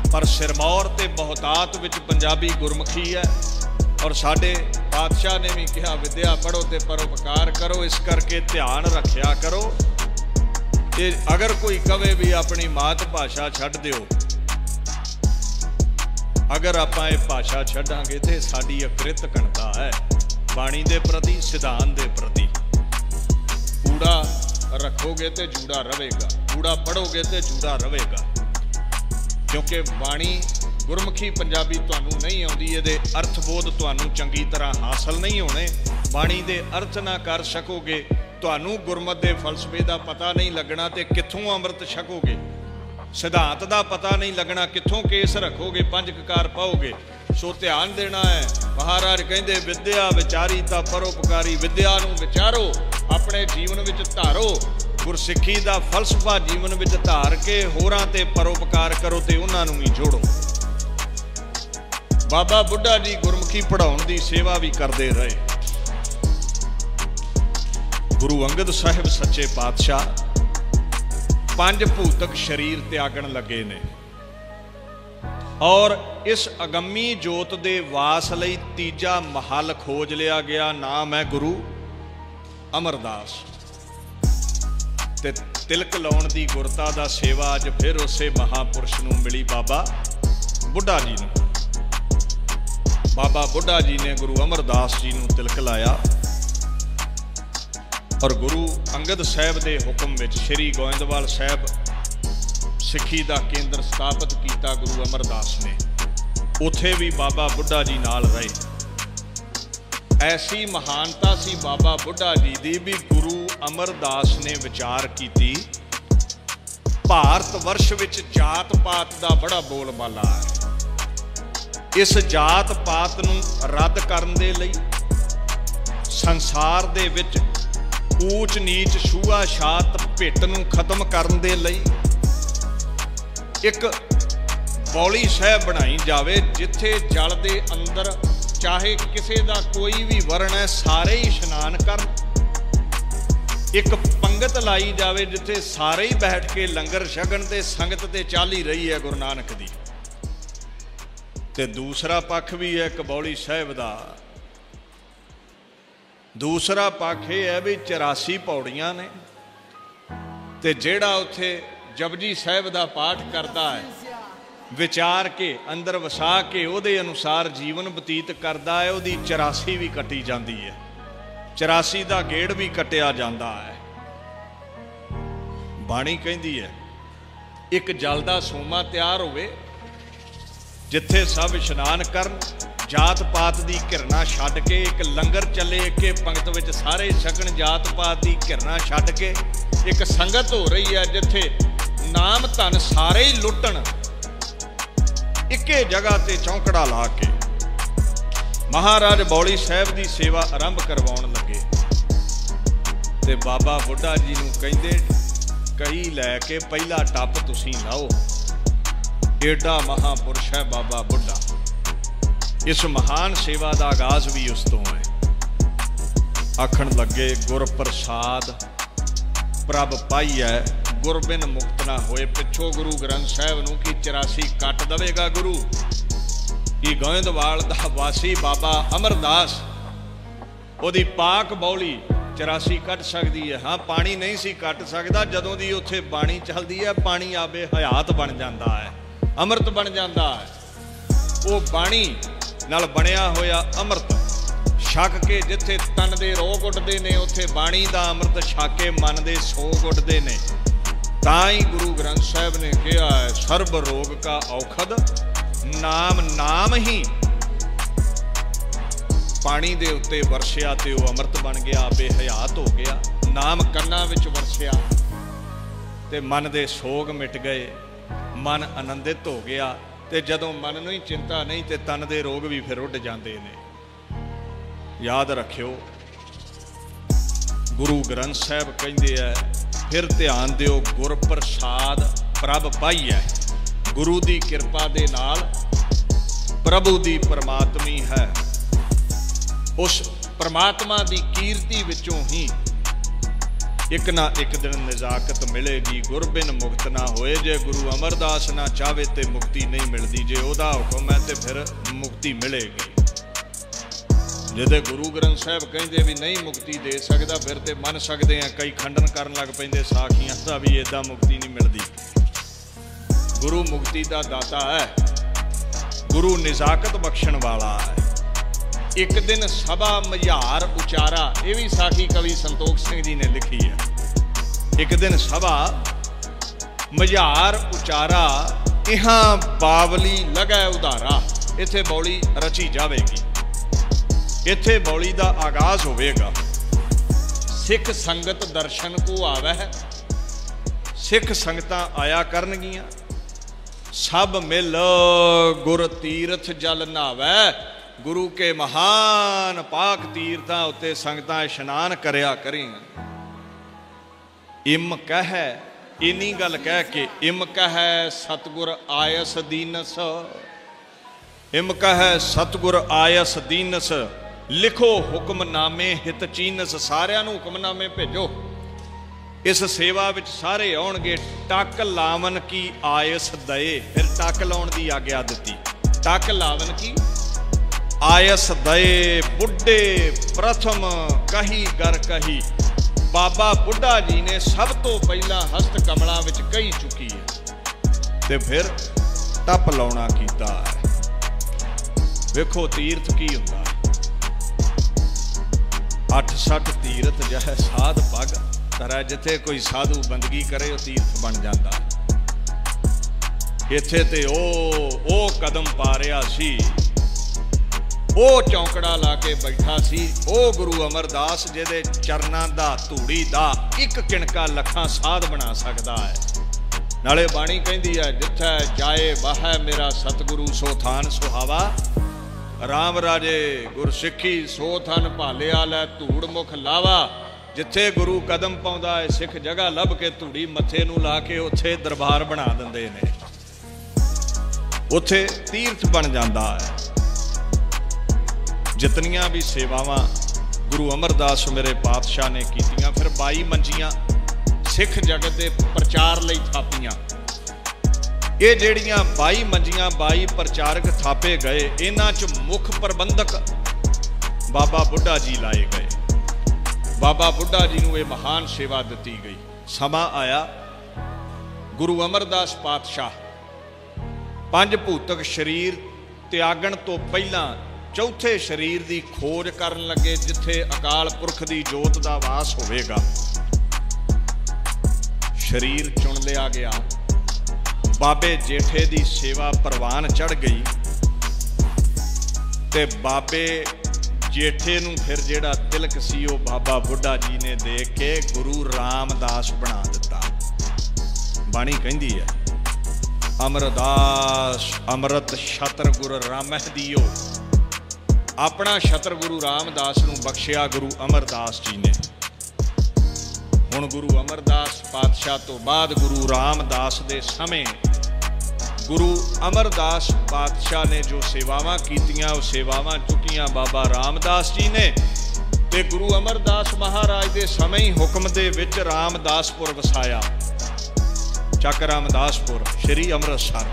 Speaker 1: पर सिरमौर ते बहुतात विच पंजाबी गुरमुखी है। और साडे पातशाह ने भी कहा विद्या पढ़ो ते परोपकार करो। इस करके ध्यान रखिया करो कि अगर कोई कवे भी अपनी मात भाषा छड्ड दिओ, अगर आपां इह भाषा छड्डांगे तो साडी अकृत घणता है बाणी दे प्रति, सिद्धांत दे प्रति। कूड़ा रखोगे तो जूड़ा रहेगा, कूड़ा पढ़ोगे तो जूड़ा रहेगा। क्योंकि बाणी गुरमुखी पंजाबी तुहानूं नहीं आउंदी, इहदे अर्थबोध तुहानूं चंगी तरह हासिल नहीं होने। बाणी दे अर्थ ना कर सकोगे, तुहानूं गुरमत दे फलसफे का पता नहीं लगना, तो कित्थों अमृत छकोगे। सिद्धांत का पता नहीं लगना, कित्थों केस रखोगे, पंज ककार पाओगे। सो ध्यान देना है। महाराज कहते विद्या विचारी तां परोपकारी। विद्या नूं विचारो, अपने जीवन विच धारो, गुरसिੱਖੀ का फलसफा जीवन विच धार के होरां ते परोपकार करो ते उन्हां नूं ही जोड़ो। बाबा बुढ़ा जी गुरमुखी पढ़ाउण दी सेवा भी करते रहे। गुरु अंगद साहिब सच्चे पातशाह पंज भूतक शरीर त्यागण लगे ने, और इस अगम्मी जोत दे वास लई तीजा महल खोज लिया गया। नाम है गुरु अमरदास। ते तिलक लाउण दी गुरता दा सेवा अज फिर उसे महापुरुष नूं मिली, बाबा बुढ़ा जी नूं। बाबा बुढ़ा जी ने गुरु अमरदास जी नूं तिलक लाया, और गुरु अंगद साहिब दे हुक्म विच श्री गोइंदवाल साहिब सिੱਖੀ दा केंद्र स्थापित किया गुरु अमरदास ने। उत्थे भी बाबा बुढ़ा जी नाल रहे। ऐसी महानता सी बाबा बुढ़ा जी दी भी गुरु अमरदास ने विचार की। भारत वर्ष विच जात पात का बड़ा बोलबाला है। इस जात पात नूं रद्द करन दे लई, संसार दे विच ऊच नीच छूआ छात भिट नूं खत्म करन दे लई एक बौली साहिब बनाई जावे, जिथे जल दे अंदर चाहे किसी का कोई भी वर्ण है सारे ही इशनान कर। एक पंगत लाई जावे जिथे सारे ही बैठ के लंगर छकण ते संगत ते चल ही रही है गुरु नानक दी। ते दूसरा पक्ष भी है कबौली साहिब दा। दूसरा पक्ष यह है भी 84 पौड़ियां ने, ते जेड़ा उत्थे जपजी साहिब दा पाठ करता है, विचार के अंदर वसा के उहदे अनुसार जीवन बतीत करता है, उहदी 84 भी कटी जाती है, 84 का गेड़ भी कटिया जाता है। बाणी कहती है एक जल का सोमा तैयार होवे, जिथे सब इशनान करन, जात पात की घिरना छड्ड के एक लंगर चले, एक पंगत विच सारे छकण, जात पात की घिरना छड्ड के एक संगत हो रही है, जिथे नाम धन सारे ही लुटण, इक्के जगह ते चौंकड़ा ला के महाराज बौली साहिब की सेवा आरंभ करवाउण लगे। ते बाबा बुढ़ा जी नूं कहिंदे कही लैके पहला टप तुसीं लाओ, एडा महापुरुष है बाबा बुढ़ा। इस महान सेवा का आगाज भी उस तो है। आखण लगे गुर प्रसाद प्रभ पाई है, गुर बिन मुक्त ना होए। पिछों गुरु ग्रंथ साहिब नूं की 84 कट देवेगा गुरु कि गोइंदवाल दा वासी बाबा अमरदास ओदी पाक बौली 84 कट सकती है। हाँ पानी नहीं सी कट सकता, जदों दी उत्थे बाणी चलदी है पानी आबे हयात बन जाता है। अमृत बन जाता है। वो बाणी नाल बनिया होया अमृत छक के जिथे तन दे रोग उठते ने उत्थे बाणी दा अमृत छक के मन दे सोग उठते ने। तां ही गुरु ग्रंथ साहब ने कहा है सर्ब रोग का औखद नाम, नाम ही पानी दे उत्ते वरसिया ते वो अमृत बन गया, बेहयात हो गया। नाम कन्ना विच वरसिया ते मन दे सोग मिट गए, मन आनंदित हो गया। ते जदों मन नूं ही चिंता नहीं ते तन दे रोग भी फिर उड़ जाते ने। याद रखियो गुरु ग्रंथ साहब कहंदे है फिर ध्यान दिओ गुर प्रसाद प्रभ पाईऐ। गुरु दी किरपा दे नाल प्रभु दी परमात्मी है। उस परमात्मा दी कीर्ति विचों ही एक ना एक दिन नजाकत मिलेगी। गुर बिन मुक्त ना होए, जे गुरु अमरदास ना चाहे तो मुक्ति नहीं मिलती। जे ओदा हुक्म है तो फिर मुक्ति मिलेगी। जिदे गुरु ग्रंथ साहब कहते भी नहीं मुक्ति दे सकता फिर तो मन सकते हैं कई खंडन करन लग पैंदे साखियां दा भी इदा मुक्ति नहीं मिलती। गुरु मुक्ति का दाता है, गुरु निजाकत बख्शण वाला है। एक दिन सभा मझार उचारा, ये भी साखी कवि संतोख सिंह जी ने लिखी है। एक दिन सभा मझार उचारा, इहां बावली लगे उधारा। इत्थे बौली रची जाएगी, इत्थे बौली का आगाज होवेगा। सिख संगत दर्शन को आवे है, सिख संगतां आया करनगियां। सब मिल गुर तीरथ जल नहावै, गुरु के महान पाक तीर्थां उत्ते संगतां इशनान करया करें। इम कह इन्नी गल कह के इम कह सतगुर आयस दीनस, इम कह सतगुर आयस दीनस, लिखो हुक्मनामे हित चीनस। सारियां नूं हुक्मनामे भेजो, इस सेवा विच सारे आउणगे। टक लावन की आयस दए, फिर टक लाउण दी आग्या दित्ती। टक लावन की आयस दए, बुढ़े प्रथम कही गर कही। बाबा बुढ़ा जी ने सब तो पहला हस्त कमलों विच कही चुकी है ते फिर टप लाउणा कीता है। वेखो तीर्थ की हुंदा, 8-60 तीर्थ जह साध पग तरह, जिथे कोई साधु बंदगी करे वो तीर्थ बन जाता। इत्थे ते ओ कदम पा रहा सी, वो चौंकड़ा ला के बैठा सी। वो गुरु अमरदास जिहदे चरनां दा धूड़ी दा एक किणका लखां साध बना सकता है। नाले बाणी कहंदी है जिथे जाए वाह मेरा सतगुरु सो थान सुहावा। राम राजे गुरसिੱਖੀ सो थन भालिया लै धूड़ मुख लावा। जिथे गुरु कदम पाउंदा है सिख जगह लभ के धूड़ी मथे नूं ला के उत्थे दरबार बना दिंदे ने, उत्थे तीर्थ बन जाता है। जितनियां भी सेवावां गुरु अमरदास मेरे पातशाह ने कीतियां, फिर 22 मंजियां सिख जगत के प्रचार लई थापियां। ये जिहड़ियां 22 मंजियां 22 प्रचारक थापे गए, इन्हां च मुख प्रबंधक बाबा बुढ़ा जी लाए गए। बाबा बुढ़ा जी नूं ये महान सेवा दिती गई। समा आया गुरु अमरदास पातशाह पंज भूतक शरीर त्यागण तो पहला चौथे शरीर की खोज करन लगे, जिथे अकाल पुरख की जोत का वास होवेगा। शरीर चुन लिया गया। बाबे जेठे की सेवा परवान चढ़ गई ते बाबे जेठे नूं फिर जिहड़ा तिलक सी वो बाबा बुढ़ा जी ने दे के गुरु रामदास बना दिता। बाणी कहंदी है अमरदास अमृत छत्र गुर रामह दियो। अपना छत्र गुरु रामदास नूं बख्शिया गुरु अमरदास जी ने। हुण गुरु अमरदास पातशाह तो बाद गुरु रामदास दे समय गुरु अमरदास पातशाह ने जो सेवावां कीतियां वो सेवावां चुकियां बाबा रामदास जी ने। ते गुरु अमरदास महाराज दे समय ही हुक्म दे विच रामदासपुर वसाया। ਚੱਕ ਰਾਮਦਾਸਪੁਰ श्री अमृतसर।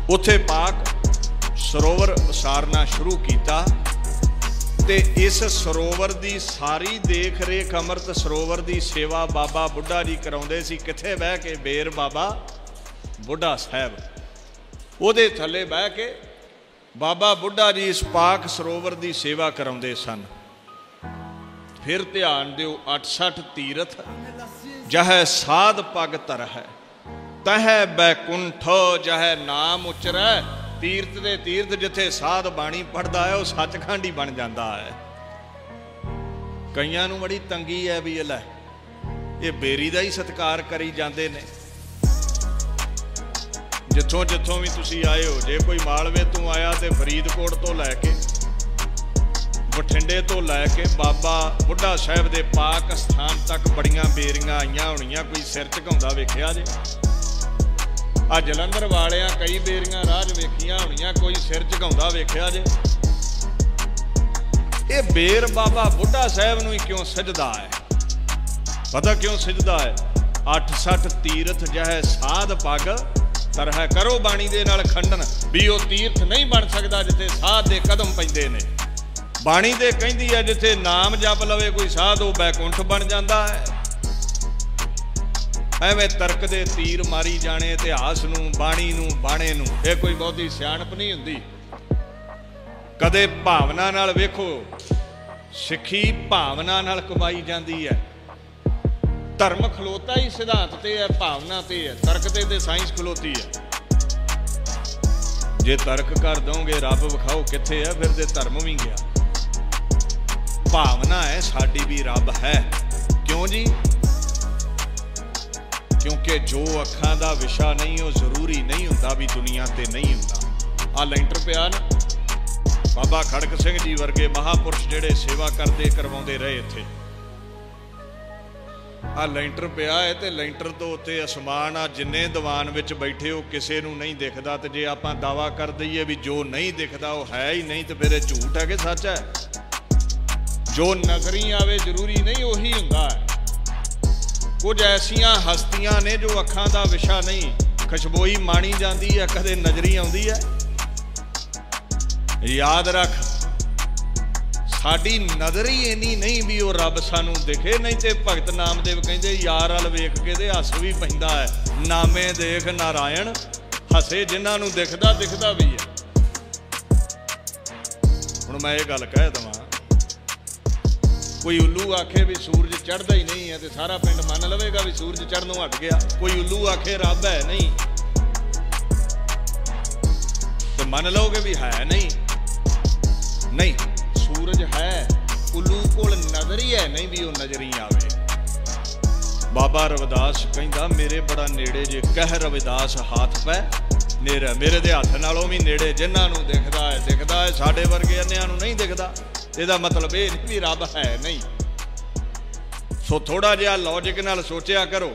Speaker 1: उत्थे पाक सरोवर उसारना शुरू किया ते इस सरोवर की सारी देख रेख अमृत सरोवर की सेवा बाबा बुढ़ा जी कराउंदे सी। किथे बह के बेर बाबा बुढ़ा साहब ਉਹਦੇ ਥੱਲੇ ਬਹਿ ਕੇ बाबा बुढ़ा जी इस पाक सरोवर की सेवा कराते सन। फिर ध्यान दिओ 68 तीरथ जह साध पग तर है तह बैकुंठ जह नाम उचरै। तीर्थ दे तीर्थ जिथे साध बाणी पढ़ता है वह सचखंड ही बन जाता है। कईयां नूं बड़ी तंगी है भी लै ये बेरी का ही सत्कार करी जाते ने। जिथों जिथों भी तुसी आए हो, जे कोई मालवे तो आया तो फरीदकोट तो लैके बठिंडे तो लैके बाबा बुढ़ा साहब के पाक स्थान तक बड़ियां बेरियां आईयां होणियां, कोई सिर झुकाउंदा वेखिया जे। आ जलंधर वालियां कई बेरियां राज वेखियां होणियां, कोई सिर झुकाउंदा वेखिया जे। ये बेर बाबा बुढ़ा साहब नूं ही क्यों सजदा है? पता क्यों सजदा है? 68 तीरथ जह साध पग तरह करो बाणी दे नाल खंडन भी वो तीर्थ नहीं बन सकता जिथे साध दे कदम पैंदे ने। बाणी दे कहंदी है जिथे नाम जप लवे कोई साध वो बैकुंठ बन जाता है। एवें तर्क दे तीर मारी जाने इतिहास नूं बाणी नूं बाणे नूं, ये कोई बहुती सियाणप नहीं हुंदी। कदे भावना नाल वेखो, सिੱਖੀ भावना नाल कमाई जाती है। धर्म खलोता ही सिद्धांत ते है, भावना ते है, तर्क ते साइंस खलोती है। जे तर्क कर दोगे रब विखाओ कित्थे है, फिर ते धर्म भी गया। भावना है साडी भी रब है। क्यों जी? क्योंकि जो अखां दा विशा नहीं वो जरूरी नहीं हुंदा भी दुनिया ते नहीं हुंदा। आ लेंटर पिया ना बाबा खड़क सिंह जी वर्गे महापुरुष जिहड़े सेवा करते करवाउंदे रहे इत्थे। आ लेंटर पिया है तो लेंटर तो उत्ते आसमान आ जिन्ने दीवान विच बैठे हो किसी नूं नहीं दिखदा। तो जे आपां दावा कर दईए भी जो नहीं दिखदा वो है ही नहीं, तो फिर झूठ है कि सच है? जो नजरी आवे जरूरी नहीं वही हुंदा है। कुछ ऐसियां हस्तियां ने जो अखां दा विशा नहीं, खुशबोई माणी जाती है, कदे नजरी आउंदी है। याद रख साडी नज़र ही इन्नी नहीं भी वो रब सानू दिखे। नहीं तो भगत नामदेव कहते यार अल वेख के ते हस भी पैंदा है। नामे देख नारायण हसे जिन्हां नू दिखदा दिखदा भी है। हुण मैं ये गल कह देवां, कोई उल्लू आखे भी सूरज चढ़दा ही नहीं है तो सारा पिंड मन लवेगा भी सूरज चढ़नों हट गया। कोई उल्लू आखे रब है नहीं तो मन लोगे भी है नहीं। नहीं, सूरज है, उल्लू कोल नजर ही है नहीं भी वो नजर ही आवे। बाबा रविदास कहंदा मेरे बड़ा नेड़े जे कह रविदास हाथ पै नेड़े, मेरे दे हथ नालों भी नेड़े। जिन्हां नूं दिखदा है, साडे वर्गे अन्नियां नूं नहीं दिखदा। इहदा मतलब ये नहीं भी रब है नहीं। सो थोड़ा जिहा लॉजिक नाल सोचिया करो।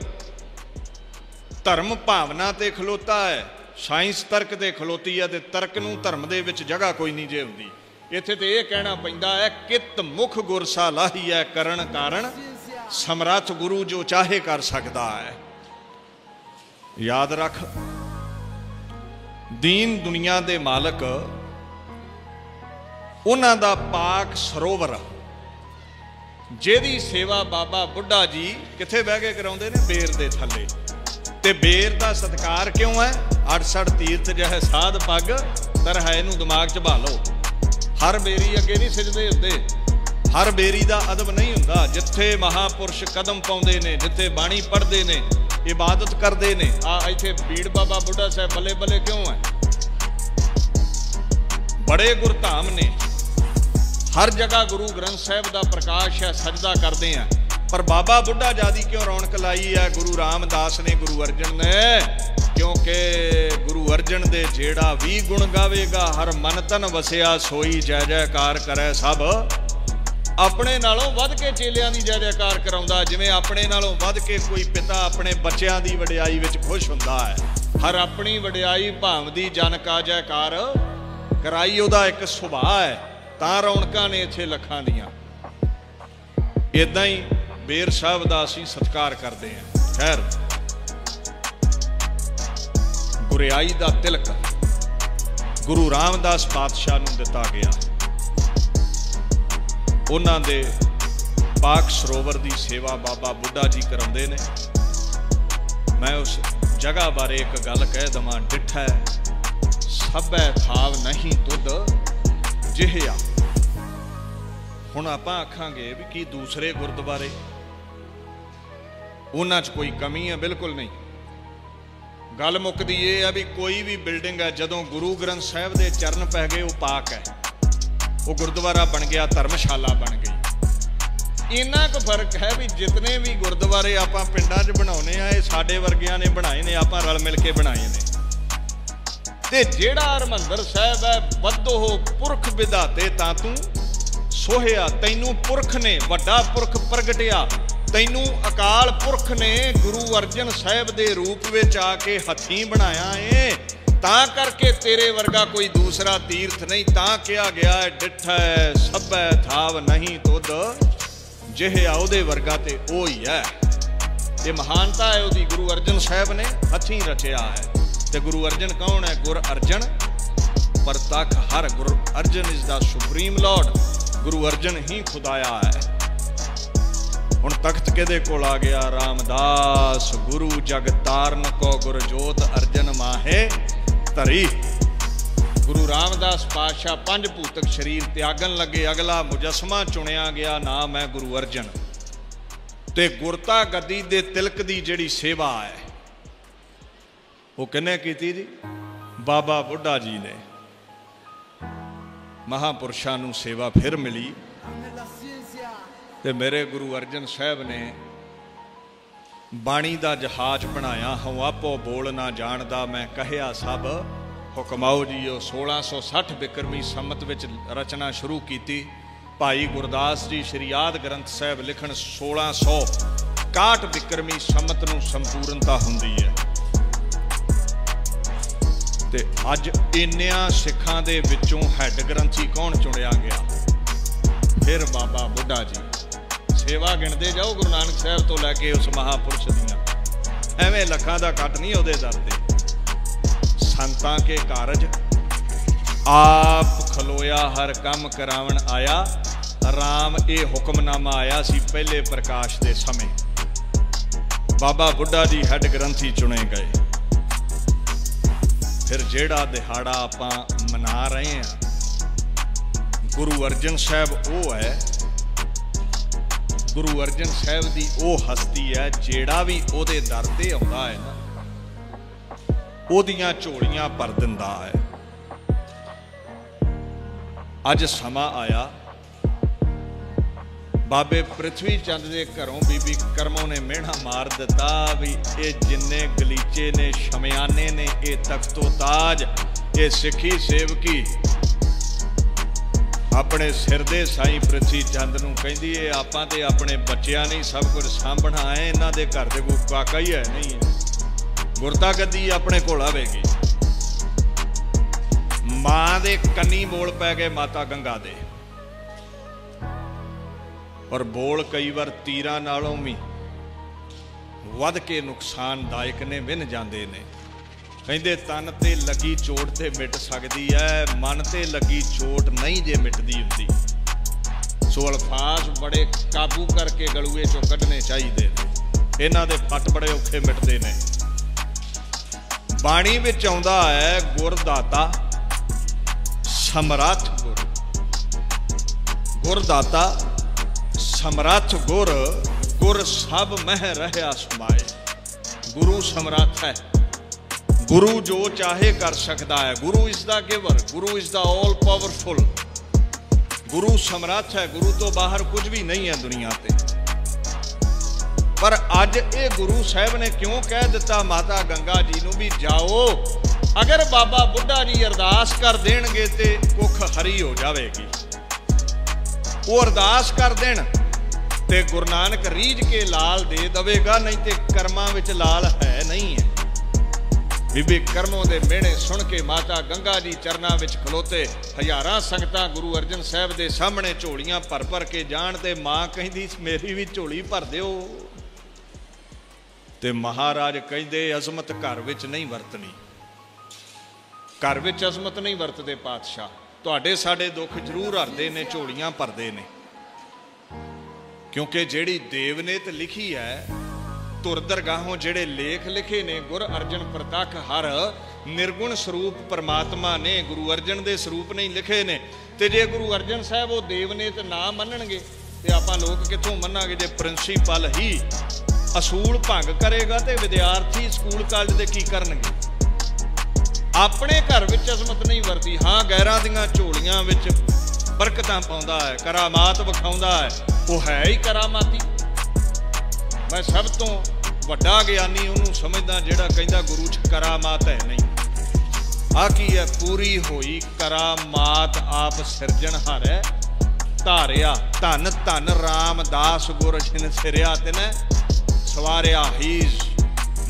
Speaker 1: धर्म भावना ते खलोता है, साइंस तर्क ते खलोती है, ते तर्क नूं धर्म दे विच जगह कोई नहीं जे हुंदी। इत्थे तो यह कहना पैंदा है कित मुख गुरसा लाही है करण कारण समर्थ गुरु जो चाहे कर सकता है। याद रख दीन दुनिया दे मालक उन्हां दा पाक सरोवर जिहदी सेवा बाबा बुढ़ा जी कित्थे बह के कराउंदे ने? बेर दे थल्ले। ते बेर दा सत्कार क्यों है? 68 तीर्थ जह साध पग तर है, इनू दिमाग च भालो। हर बेरी अगे नहीं सिजदे हुंदे, हर बेरी दा अदब नहीं हुंदा। जिथे महापुरुष कदम पाउंदे ने, जिथे बाणी पढ़दे ने, इबादत करदे ने। आ इत्थे बीड़ बाबा बुढ़ा साहब बल्ले बल्ले क्यों है? बड़े गुरधाम ने, हर जगह गुरु ग्रंथ साहब दा प्रकाश है, सजदा करदे हैं। पर बाबा बुढ़ा जादी क्यों रौनक लाई है? गुरु रामदास ने, गुरु अर्जन ने। क्योंकि गुरु अर्जन दे जेड़ा भी गुण गावेगा हर मन तन वसिया सोई जय जयकार करे सब। अपने नालों वध के चेलियां दी जय जयकार कराउंदा, जिवें अपने नालों वध के कोई पिता अपने बच्चों की वडियाई विच खुश हुंदा है। हर अपनी वडियाई भावदी जन का जयकार कराई उहदा एक सुभाव है। तां रौनकां ने इत्थे लखां दियां। इदां ही बेर साहब दा असीं सत्कार करते हैं। खैर गुरियाई दा तिलक गुरु रामदास पातशाह नूं दिता गया। उन्हां दे पाक सरोवर की सेवा बाबा बुढ़ा जी कराउंदे ने। मैं उस जगह बारे एक गल कह दवां, डिठा ਸਭੈ ਥਾਵ ਨਹੀਂ ਤੁਧ ਜਿਹਿਆ। ਹੁਣ ਆਪਾਂ ਆਖਾਂਗੇ ਵੀ ਕੀ ਦੂਸਰੇ ਗੁਰਦੁਆਰੇ ਉਹਨਾਂ 'ਚ ਕੋਈ ਕਮੀ ਹੈ? ਬਿਲਕੁਲ ਨਹੀਂ। ਗੱਲ ਮੁੱਕਦੀ ਇਹ ਆ ਵੀ ਕੋਈ ਵੀ ਬਿਲਡਿੰਗ ਹੈ, ਜਦੋਂ ਗੁਰੂ ਗ੍ਰੰਥ ਸਾਹਿਬ ਦੇ ਚਰਨ ਪੈ ਗਏ ਉਹ ਪਾਕ ਹੈ, ਉਹ ਗੁਰਦੁਆਰਾ ਬਣ ਗਿਆ, ਧਰਮਸ਼ਾਲਾ ਬਣ ਗਈ। ਇੰਨਾ ਕੁ ਫਰਕ ਹੈ ਵੀ ਜਿਤਨੇ ਵੀ ਗੁਰਦੁਆਰੇ ਆਪਾਂ ਪਿੰਡਾਂ 'ਚ ਬਣਾਉਂਦੇ ਆ, ਇਹ ਸਾਡੇ ਵਰਗਿਆਂ ਨੇ ਬਣਾਏ ਨੇ, ਆਪਾਂ ਰਲ ਮਿਲ ਕੇ ਬਣਾਏ ਨੇ। ਤੇ ਜਿਹੜਾ ਹਰਿਮੰਦਰ ਸਾਹਿਬ ਹੈ, ਵੱਧੋ ਪੁਰਖ ਵਿਧਾਤੇ ਤਾਂ ਤੂੰ ਸੋਹਿਆ, ਤੈਨੂੰ ਪੁਰਖ ਨੇ, ਵੱਡਾ ਪੁਰਖ ਪ੍ਰਗਟਿਆ, ਤੈਨੂੰ ਅਕਾਲ ਪੁਰਖ ਨੇ ਗੁਰੂ ਅਰਜਨ ਸਾਹਿਬ ਦੇ ਰੂਪ ਵਿੱਚ ਆ ਕੇ ਹੱਥੀਂ ਬਣਾਇਆ ਏ। ਤਾਂ ਕਰਕੇ ਤੇਰੇ ਵਰਗਾ ਕੋਈ ਦੂਸਰਾ ਤੀਰਥ ਨਹੀਂ। ਤਾਂ ਕਿਹਾ ਗਿਆ ਹੈ ਡਿਠੈ ਸਭੈ ਥਾਵ ਨਹੀਂ ਤੁਧ ਜਿਹਿਆ, ਉਹਦੇ ਵਰਗਾ ਤੇ ਉਹ ਹੀ ਹੈ। ਇਹ ਮਹਾਨਤਾ ਹੈ ਉਹਦੀ, ਗੁਰੂ ਅਰਜਨ ਸਾਹਿਬ ਨੇ ਹੱਥੀਂ ਰਚਿਆ ਹੈ। ਤੇ ਗੁਰੂ ਅਰਜਨ ਕੌਣ ਹੈ? ਗੁਰ ਅਰਜਨ ਪ੍ਰਤੱਖ ਹਰ। Guru Arjan is the supreme lord. Guru Arjan ਹੀ ਖੁਦਾਇਆ ਹੈ। ਹੁਣ ਤਖਤ ਕਿਹਦੇ ਕੋਲ ਆ ਗਿਆ? ਰਾਮਦਾਸ ਗੁਰੂ ਜਗ ਤਾਰਨ ਕੋ ਗੁਰ ਜੋਤ ਅਰਜਨ ਮਾਹੇ ਧਰੀ। ਗੁਰੂ ਰਾਮਦਾਸ ਪਾਤਸ਼ਾਹ ਪੰਜ ਭੂਤਕ ਸਰੀਰ ਤਿਆਗਣ ਲੱਗੇ, ਅਗਲਾ ਮੁਜਸਮਾ ਚੁਣਿਆ ਗਿਆ, ਨਾਮ ਹੈ ਗੁਰੂ ਅਰਜਨ। ਤੇ ਗੁਰਤਾ ਗੱਦੀ ਦੇ ਤਿਲਕ ਦੀ ਜਿਹੜੀ ਸੇਵਾ ਹੈ ਉਹ ਕਿਹਨੇ ਕੀਤੀ ਜੀ? ਬਾਬਾ ਬੁੱਢਾ ਜੀ ਨੇ। ਮਹਾਂਪੁਰਸ਼ਾਂ ਨੂੰ ਸੇਵਾ ਫਿਰ ਮਿਲੀ ਤੇ ਮੇਰੇ ਗੁਰੂ ਅਰਜਨ ਸਾਹਿਬ ਨੇ ਬਾਣੀ ਦਾ ਜਹਾਜ਼ ਬਣਾਇਆ। ਹਉ ਆਪੋ ਬੋਲ ਨਾ ਜਾਣਦਾ, ਮੈਂ ਕਹਿਆ ਸਭ ਹੁਕਮਾਓ ਜੀ। ਉਹ 1660 ਬਿਕਰਮੀ ਸੰਮਤ ਵਿੱਚ ਰਚਨਾ ਸ਼ੁਰੂ ਕੀਤੀ। ਭਾਈ ਗੁਰਦਾਸ ਜੀ ਸ਼੍ਰੀ ਆਦਿ ਗ੍ਰੰਥ ਸਾਹਿਬ ਲਿਖਣ 1661 ਬਿਕਰਮੀ ਸੰਮਤ ਨੂੰ ਸੰਪੂਰਨਤਾ ਹੁੰਦੀ ਹੈ। ਤੇ ਅੱਜ ਇੰਨਿਆਂ ਸਿੱਖਾਂ ਦੇ ਵਿੱਚੋਂ ਹੈੱਡ ਗ੍ਰੰਥੀ ਕੌਣ ਚੁਣਿਆ ਗਿਆ? ਫਿਰ ਬਾਬਾ ਬੁੱਢਾ ਜੀ। ਸੇਵਾ ਗਿਣਦੇ ਜਾਓ ਗੁਰੂ ਨਾਨਕ ਸਾਹਿਬ ਤੋਂ ਲੈ ਕੇ ਉਸ ਮਹਾਂਪੁਰਸ਼ ਦੀਆਂ, ਐਵੇਂ ਲੱਖਾਂ ਦਾ ਕੱਟ ਨਹੀਂ ਉਹਦੇ ਦਰ ਤੇ। ਸੰਤਾਂ ਕੇ ਕਾਰਜ ਆਪ ਖਲੋਇਆ, ਹਰ ਕੰਮ ਕਰਾਵਣ ਆਇਆ। ਰਾਮ ਇਹ ਹੁਕਮਨਾਮਾ ਆਇਆ ਸੀ ਪਹਿਲੇ ਪ੍ਰਕਾਸ਼ ਦੇ ਸਮੇਂ। ਬਾਬਾ ਬੁੱਢਾ ਜੀ ਹੈੱਡ ਗ੍ਰੰਥੀ ਚੁਣੇ ਗਏ। ਫਿਰ ਜਿਹੜਾ ਦਿਹਾੜਾ ਆਪਾਂ ਮਨਾ ਰਹੇ ਹਾਂ, ਗੁਰੂ ਅਰਜਨ ਸਾਹਿਬ ਉਹ ਹੈ। ਗੁਰੂ ਅਰਜਨ ਸਾਹਿਬ ਦੀ ਉਹ ਹਸਤੀ ਹੈ, ਜਿਹੜਾ ਵੀ ਉਹਦੇ ਦਰ ਤੇ ਆਉਂਦਾ ਹੈ ਨਾ, ਉਹਦੀਆਂ ਝੋਲੀਆਂ ਭਰ ਦਿੰਦਾ ਹੈ। ਅੱਜ ਸਮਾਂ ਆਇਆ, ਬਾਬੇ ਪ੍ਰਿਥਵੀ ਚੰਦ ਦੇ ਘਰੋਂ ਬੀਬੀ ਕਰਮੋਂ ਨੇ ਮਿਹਣਾ ਮਾਰ ਦਿੱਤਾ ਵੀ ਇਹ ਜਿੰਨੇ ਗਲੀਚੇ ਨੇ, ਸ਼ਮਿਆਨੇ ਨੇ, ਇਹ ਤਖਤੋ ਤਾਜ, ਇਹ ਸਿੱਖੀ ਸੇਵਕੀ ਆਪਣੇ ਸਿਰ ਦੇ ਸਾਈਂ ਪ੍ਰਿਥਵੀ ਚੰਦ ਨੂੰ ਕਹਿੰਦੀ ਏ ਆਪਾਂ ਤੇ ਆਪਣੇ ਬੱਚਿਆਂ ਨੇ ਸਭ ਕੁਝ ਸਾਂਭਣਾ ਹੈ, ਇਹਨਾਂ ਦੇ ਘਰ ਦੇ ਕੋਈ ਕਾਕਾ ਹੀ ਹੈ ਨਹੀਂ। ਗੁਰਤਾ ਗੱਦੀ ਆਪਣੇ ਕੋਲ ਆਵੇਗੀ। ਮਾਂ ਦੇ ਕੰਨੀ ਬੋਲ ਪੈ ਗਏ ਮਾਤਾ ਗੰਗਾ ਦੇ, ਔਰ ਬੋਲ ਕਈ ਵਾਰ ਤੀਰਾਂ ਨਾਲੋਂ ਵੀ ਵੱਧ ਕੇ ਨੁਕਸਾਨਦਾਇਕ ਨੇ, ਵਿੰਨ ਜਾਂਦੇ ਨੇ। ਕਹਿੰਦੇ ਤਨ ਤੇ ਲੱਗੀ ਚੋਟ ਤੇ ਮਿਟ ਸਕਦੀ ਹੈ, ਮਨ ਤੇ ਲੱਗੀ ਚੋਟ ਨਹੀਂ ਜੇ ਮਿਟਦੀ ਹੁੰਦੀ। ਸੋ ਅਲਫਾਜ਼ ਬੜੇ ਕਾਬੂ ਕਰਕੇ ਗਲੂਏ ਚੋਂ ਕੱਢਣੇ ਚਾਹੀਦੇ ਨੇ, ਇਹਨਾਂ ਦੇ ਫੱਟ ਬੜੇ ਔਖੇ ਮਿਟਦੇ ਨੇ। ਬਾਣੀ ਵਿੱਚ ਆਉਂਦਾ ਹੈ ਗੁਰਦਾਤਾ ਸਮਰੱਥ ਗੁਰ, ਗੁਰਦਾਤਾ ਸਮਰੱਥ ਗੁਰ, ਗੁਰ ਸਭ ਮਹਿ ਰਹਿਆ ਸਮਾਏ। ਗੁਰੂ ਸਮਰੱਥ ਹੈ, ਗੁਰੂ ਜੋ ਚਾਹੇ ਕਰ ਸਕਦਾ ਹੈ। Guru is the giver, guru is the all powerful. ਗੁਰੂ ਸਮਰੱਥ ਹੈ, ਗੁਰੂ ਤੋਂ ਬਾਹਰ ਕੁਝ ਵੀ ਨਹੀਂ ਹੈ ਦੁਨੀਆ ਤੇ। ਪਰ ਅੱਜ ਇਹ ਗੁਰੂ ਸਾਹਿਬ ਨੇ ਕਿਉਂ ਕਹਿ ਦਿੱਤਾ ਮਾਤਾ ਗੰਗਾ ਜੀ ਨੂੰ ਵੀ ਜਾਓ, ਅਗਰ ਬਾਬਾ ਬੁੱਢਾ ਜੀ ਅਰਦਾਸ ਕਰ ਦੇਣਗੇ ਤੇ ਕੁੱਖ ਹਰੀ ਹੋ ਜਾਵੇਗੀ। ਉਹ ਅਰਦਾਸ ਕਰ ਦੇਣ ਤੇ ਗੁਰੂ ਨਾਨਕ ਰੀਝ ਕੇ ਲਾਲ ਦੇ ਦੇਵੇਗਾ, ਨਹੀਂ ਤੇ ਕਰਮਾਂ ਵਿੱਚ ਲਾਲ ਹੈ ਨਹੀਂ ਹੈ। ਬੀਬੀ ਕਰਮੋਂ ਦੇ ਮਿਹਣੇ ਸੁਣ ਕੇ ਮਾਤਾ ਗੰਗਾ ਜੀ ਚਰਨਾਂ ਵਿੱਚ ਖਲੋਤੇ, ਹਜ਼ਾਰਾਂ ਸੰਗਤਾਂ ਗੁਰੂ ਅਰਜਨ ਸਾਹਿਬ ਦੇ ਸਾਹਮਣੇ ਝੋਲੀਆਂ ਭਰ ਭਰ ਕੇ ਜਾਣ, ਤੇ ਮਾਂ ਕਹਿੰਦੀ ਮੇਰੀ ਵੀ ਝੋਲੀ ਭਰ ਦਿਓ। ਤੇ ਮਹਾਰਾਜ ਕਹਿੰਦੇ ਅਜ਼ਮਤ ਘਰ ਵਿੱਚ ਨਹੀਂ ਵਰਤਣੀ, ਘਰ ਵਿੱਚ ਅਜ਼ਮਤ ਨਹੀਂ ਵਰਤਦੇ ਪਾਤਸ਼ਾਹ। ਤੁਹਾਡੇ ਸਾਡੇ ਦੁੱਖ ਜ਼ਰੂਰ ਹਰਦੇ ਨੇ, ਝੋਲੀਆਂ ਭਰਦੇ ਨੇ, ਕਿਉਂਕਿ ਜਿਹੜੀ ਦੇਵਨੇਤ ਲਿਖੀ ਹੈ, ਧੁਰ ਦਰਗਾਹੋਂ ਜਿਹੜੇ ਲੇਖ ਲਿਖੇ ਨੇ, ਗੁਰ ਅਰਜਨ ਪ੍ਰਤੱਖ ਹਰ निर्गुण स्वरूप परमात्मा ने गुरु अर्जन के स्वरूप नहीं लिखे ने। तो जे गुरु अर्जन साहब वो देव ने तो ना मनणगे तो आपां लोग कित्थों मनांगे? जे प्रिंसीपल ही असूल भंग करेगा तो विद्यार्थी स्कूल कॉलेज के की करनगे? अपने घर विच अजमत नहीं वरती, हाँ गैरां दीआं झोलियां विच बरकतां पाउंदा है, करामात विखाउंदा है, वो है ही करामाती। मैं सब तो वड्डा ज्ञानी उन्होंने समझदा जिहड़ा कहंदा गुरु च करामात है नहीं। आ की है? पूरी होई करामात आप सिरजनहार है धारिया। धन धन रामदास गुर जिन सिरिया ते ने सवारिया। हीज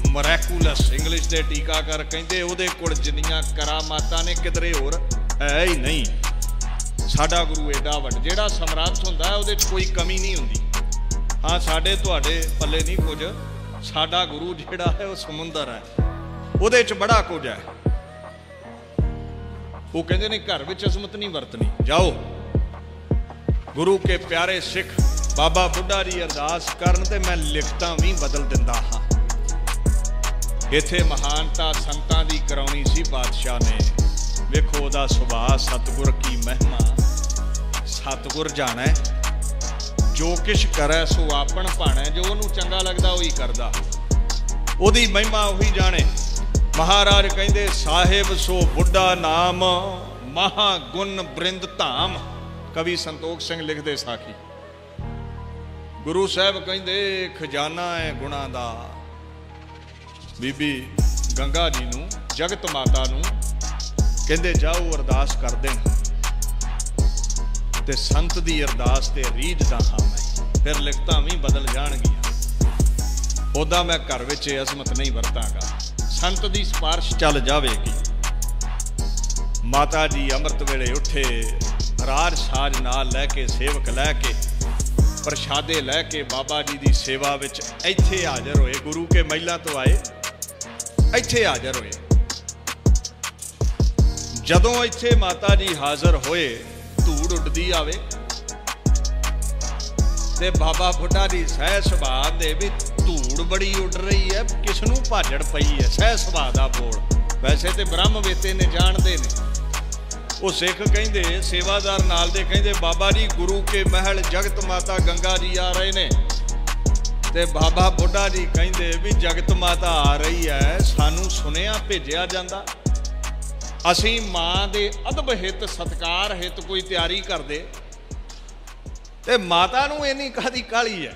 Speaker 1: मरैकुलस इंग्लिश के टीकाकार कहते उहदे कोल जिन्नियां करामातां ने किधरे होर है ही नहीं। साडा गुरु एडा वड्डा जिहड़ा समर्थ हुंदा है उहदे च कोई कमी नहीं हुंदी। हाँ साडे तुहाडे पल्ले नहीं कुछ, साडा गुरु जिहड़ा है वह समुंदर है, उहदे च बड़ा कुछ है। वो कहते ने घर विच अजमत नहीं वरतनी। जाओ गुरु के प्यारे सिख बाबा बुढ़ा जी अरदास करन ते मैं लिखतां भी बदल दिंदा हाँ। इत्थे महानता संतां दी कराउणी सी पातशाह ने। वेखो उहदा सुभाअ, सतगुर की महिमा। सतगुर जाणै जो किश करै सो आपन भाणै, जो उहनूं चंगा लगदा उही करदा, उहदी महिमा उही जाणे। महाराज कहंदे साहिब सो बुढ़ा नाम, महागुण बृंद धाम। कवि संतोख सिंह लिखदे साखी। गुरु साहब कहंदे खजाना है गुणां दा। बीबी गंगा जी नूं, जगत माता नूं कहंदे जाओ अरदास कर देण ते संत दी अरदास ते रीझदा हां मैं, फिर लिखतां भी बदल जाणगीआं। उहदा मैं घर विच अजमत नहीं वरतांगा। संत दी सिफारिश चल जावेगी। माता जी अमृत वेले उठे, राज साज नाल लैके, सेवक लैके, प्रशादे लैके बाबा जी की सेवा विच इत्थे हाज़र होए। गुरु के महिलां तो आए, इत्थे हाज़र होए। जदों इत्थे माता जी हाज़र होए, धूड़ उड्डदी आवे ते बाबा बुढ़ा जी सह सुभाअ दे भी धूड़ बड़ी उड़ रही है, किसनूं भाजड़ पई है। सह सुभाअ दा बोल। वैसे तो ब्रह्म वेते ने जानते ने। वो सिख कहंदे सेवादार नाल दे कहंदे बाबा जी गुरु के महल जगत माता गंगा जी आ रहे ने। ते बाबा बुढ़ा जी कहंदे भी जगत माता आ रही है, सानू सुनिया भेजिया जांदा। असीं मां दे अदब हित सत्कार हित कोई तैयारी करदे ते माता नूं इन्नी काहदी काहली है।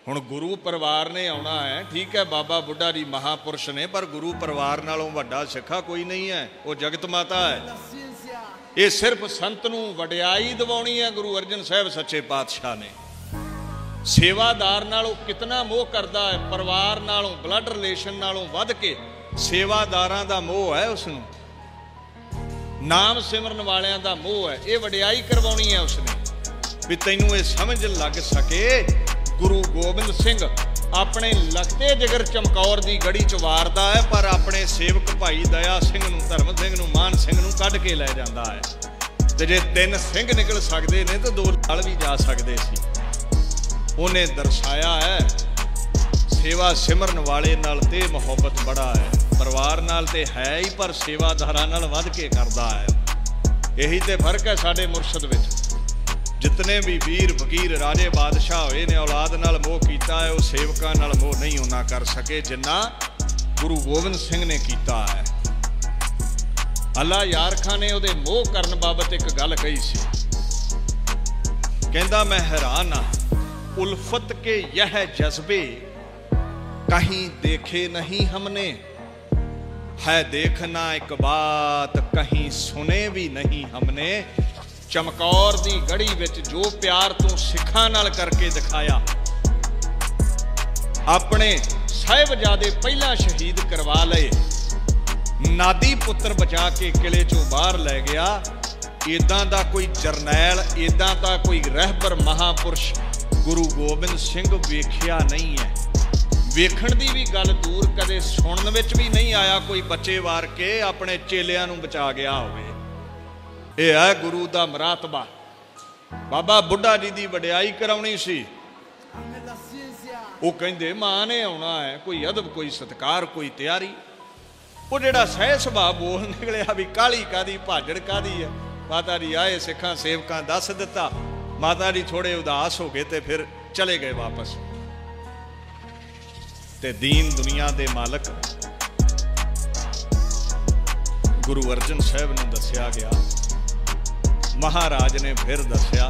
Speaker 1: हुण गुरु परिवार ने आउणा है, ठीक है बाबा बुढ़ा जी महापुरुष ने, पर गुरु परिवार नालों वड्डा सिखा कोई नहीं है। वो जगत माता है। ये सिर्फ संत नूं वडियाई दिवाउणी है। गुरु अर्जन साहब सच्चे पातशाह ने सेवादार नालों कितना मोह करदा है। परिवार नालों ब्लड रिलेशन नालों वध के सेवादारां दा मोह है उसनूं, नाम सिमरन वालियां दा मोह है। ये वडियाई करवाउणी है उसने भी तैनूं ये समझ लग सके। गुरु गोबिंद सिंह अपने लगते जिगर चमकौर की गढ़ी च वारदा है, पर अपने सेवक भाई दया सिंह नूं, धर्म सिंह नूं, मान सिंह नूं कढ के लै जांदा है। ते जे 3 सिंह निकल सकते ने तो 2 नाल भी जा सकते सी। उन्हें दर्शाया है सेवा सिमरन वाले नाल ते मुहब्बत बड़ा है, परिवार नाल ते है ही, पर सेवादारां नाल वध के करदा है। यही ते फर्क है साडे मुरशद विच। जितने भी वीर फकीर राजे बादशाह होए ने औलाद नाल मोह कीता है, वो सेवकां नाल मोह नहीं उन्ना कर सके जिन्ना गुरु गोबिंद सिंह ने कीता है। अल्लाह यार खां ने उहदे मोह करन बाबत एक गल कही सी। कहंदा मैं हैरान हाँ उल्फत के यह जज्बे कहीं देखे नहीं हमने, है देखना एक बात कहीं सुने भी नहीं हमने। चमकौर दी गढ़ी विच जो प्यार तू सिखां नाल करके दिखाया, अपने साहिबजादे पहला शहीद करवा लए, नादी पुत्र बचा के किले चों बाहर लै गया। इदां दा कोई जरनैल, इदां दा कोई रहबर महापुरुष गुरु गोबिंद सिंह वेखिया नहीं है। वेखण दी भी गल दूर, कदे सुनन विच भी नहीं आया कोई बच्चे वार के अपने चेलियां नूं बचा गया होवे। यह है गुरु दा मरातबा। बाबा बुढ़ा जी की वडियाई कराउणी सी। वो कहंदे मां ने आउणा है, कोई अदब कोई सत्कार कोई तैयारी। वो जिहड़ा सह सुभाव बोल निकलिया भी काली कादी भाजड़ कादी है। माता जी आए, सिखां सेवकां दस दिता। माता जी थोड़े उदास हो गए तो फिर चले गए वापस। ते दीन दुनिया दे मालक गुरु अर्जन साहब नूं दस्या गया। महाराज ने फिर दस्या,